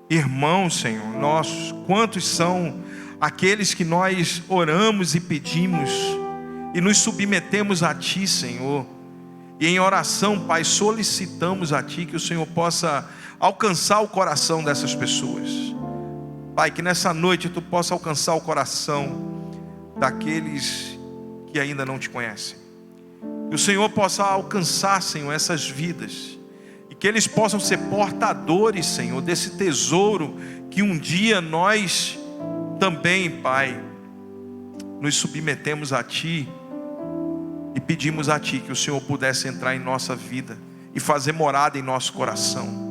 irmãos, Senhor, nossos. Quantos são aqueles que nós oramos e pedimos e nos submetemos a Ti, Senhor. E em oração, Pai, solicitamos a Ti que o Senhor possa alcançar o coração dessas pessoas. Pai, que nessa noite Tu possa alcançar o coração daqueles que ainda não Te conhecem. Que o Senhor possa alcançar, Senhor, essas vidas. E que eles possam ser portadores, Senhor, desse tesouro que um dia nós também, Pai, nos submetemos a Ti e pedimos a Ti que o Senhor pudesse entrar em nossa vida e fazer morada em nosso coração.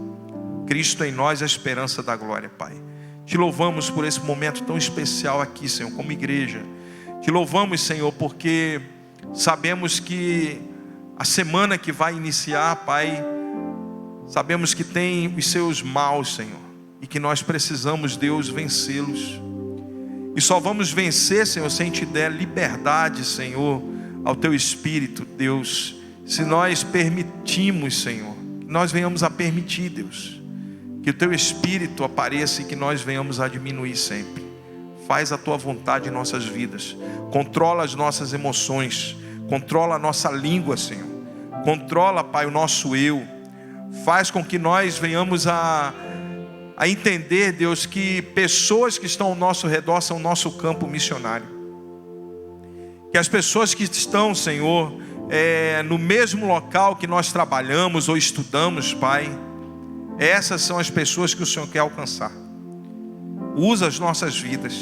Cristo em nós, a esperança da glória, Pai. Te louvamos por esse momento tão especial aqui, Senhor, como igreja. Te louvamos, Senhor, porque sabemos que a semana que vai iniciar, Pai, sabemos que tem os seus maus, Senhor, e que nós precisamos, Deus, vencê-los. E só vamos vencer, Senhor, se a gente der liberdade, Senhor, ao Teu Espírito, Deus. Se nós permitimos, Senhor, que nós venhamos a permitir, Deus, que o Teu Espírito apareça e que nós venhamos a diminuir sempre. Faz a Tua vontade em nossas vidas. Controla as nossas emoções. Controla a nossa língua, Senhor. Controla, Pai, o nosso eu. Faz com que nós venhamos a entender, Deus, que pessoas que estão ao nosso redor são o nosso campo missionário. Que as pessoas que estão, Senhor, no mesmo local que nós trabalhamos ou estudamos, Pai, essas são as pessoas que o Senhor quer alcançar. Usa as nossas vidas,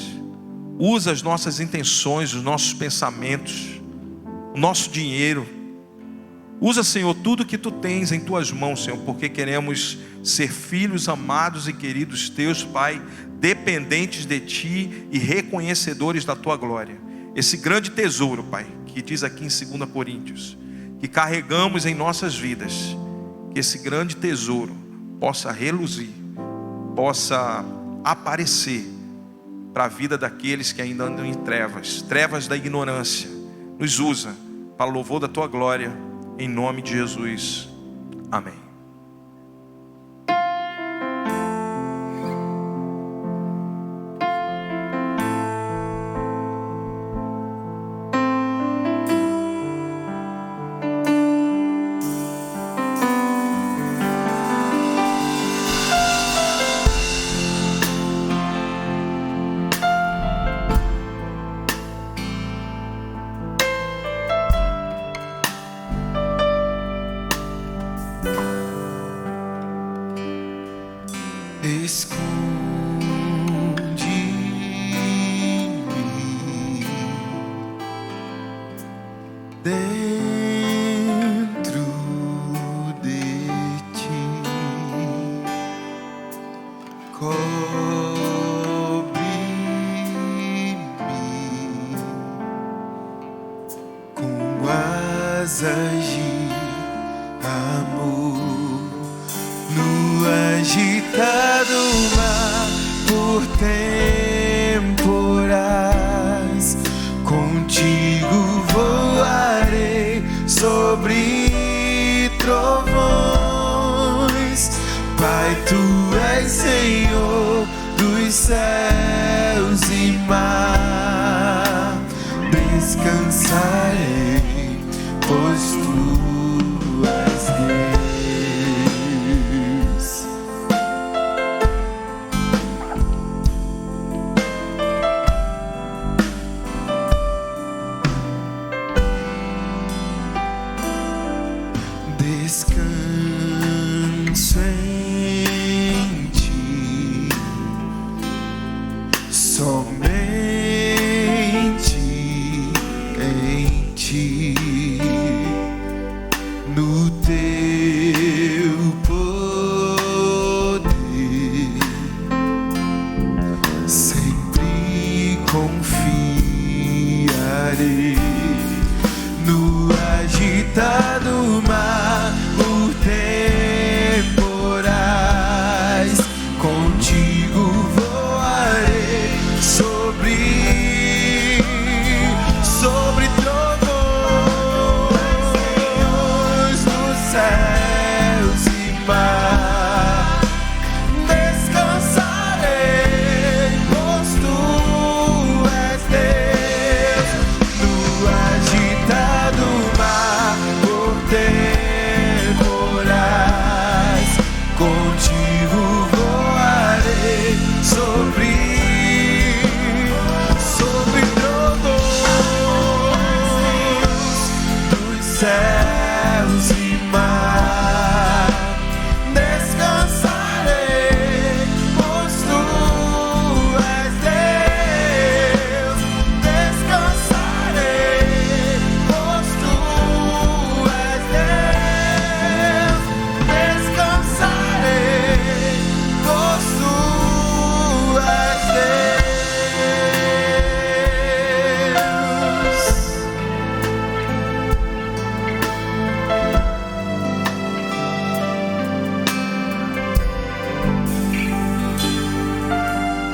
usa as nossas intenções, os nossos pensamentos, o nosso dinheiro. Usa, Senhor, tudo que Tu tens em Tuas mãos, Senhor, porque queremos ser filhos amados e queridos Teus, Pai, dependentes de Ti e reconhecedores da Tua glória. Esse grande tesouro, Pai, que diz aqui em 2 Coríntios, que carregamos em nossas vidas, que esse grande tesouro possa reluzir, possa aparecer para a vida daqueles que ainda andam em trevas, trevas da ignorância. Nos usa para o louvor da Tua glória, em nome de Jesus. Amém.
Dentro de Ti, cobre-me com asas de amor no agitado mar por temporais. Contigo voarei sobre trovões, Pai, Tu és confiarei. No agitado mar, por temporais, contigo voarei sobre trovões dos céus e mar. Descansarei, pois tu és Deus. No agitado mar, por temporais, contigo voarei sobre trovões dos céus e mar. Descansarei, pois tu és Deus. Descansarei, pois tu és Deus. Descansarei, pois tu és Deus.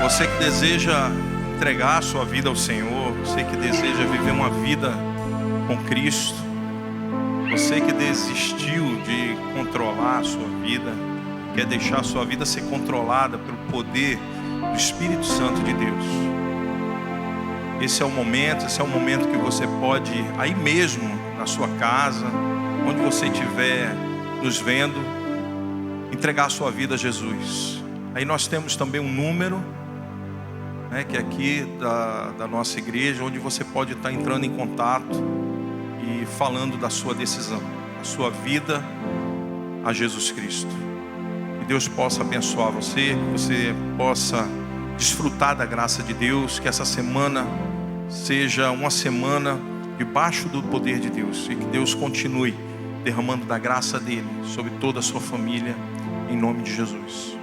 Você que deseja entregar a sua vida ao Senhor, você que deseja viver uma vida com Cristo, você que desistiu de controlar a sua vida, quer deixar a sua vida ser controlada pelo poder do Espírito Santo de Deus. Esse é o momento que você pode, aí mesmo na sua casa, onde você estiver nos vendo, entregar a sua vida a Jesus. Aí nós temos também um número, que é aqui da nossa igreja, onde você pode estar entrando em contato e falando da sua decisão, a sua vida a Jesus Cristo. Que Deus possa abençoar você, que você possa desfrutar da graça de Deus, que essa semana seja uma semana debaixo do poder de Deus, e que Deus continue derramando da graça dele sobre toda a sua família, em nome de Jesus.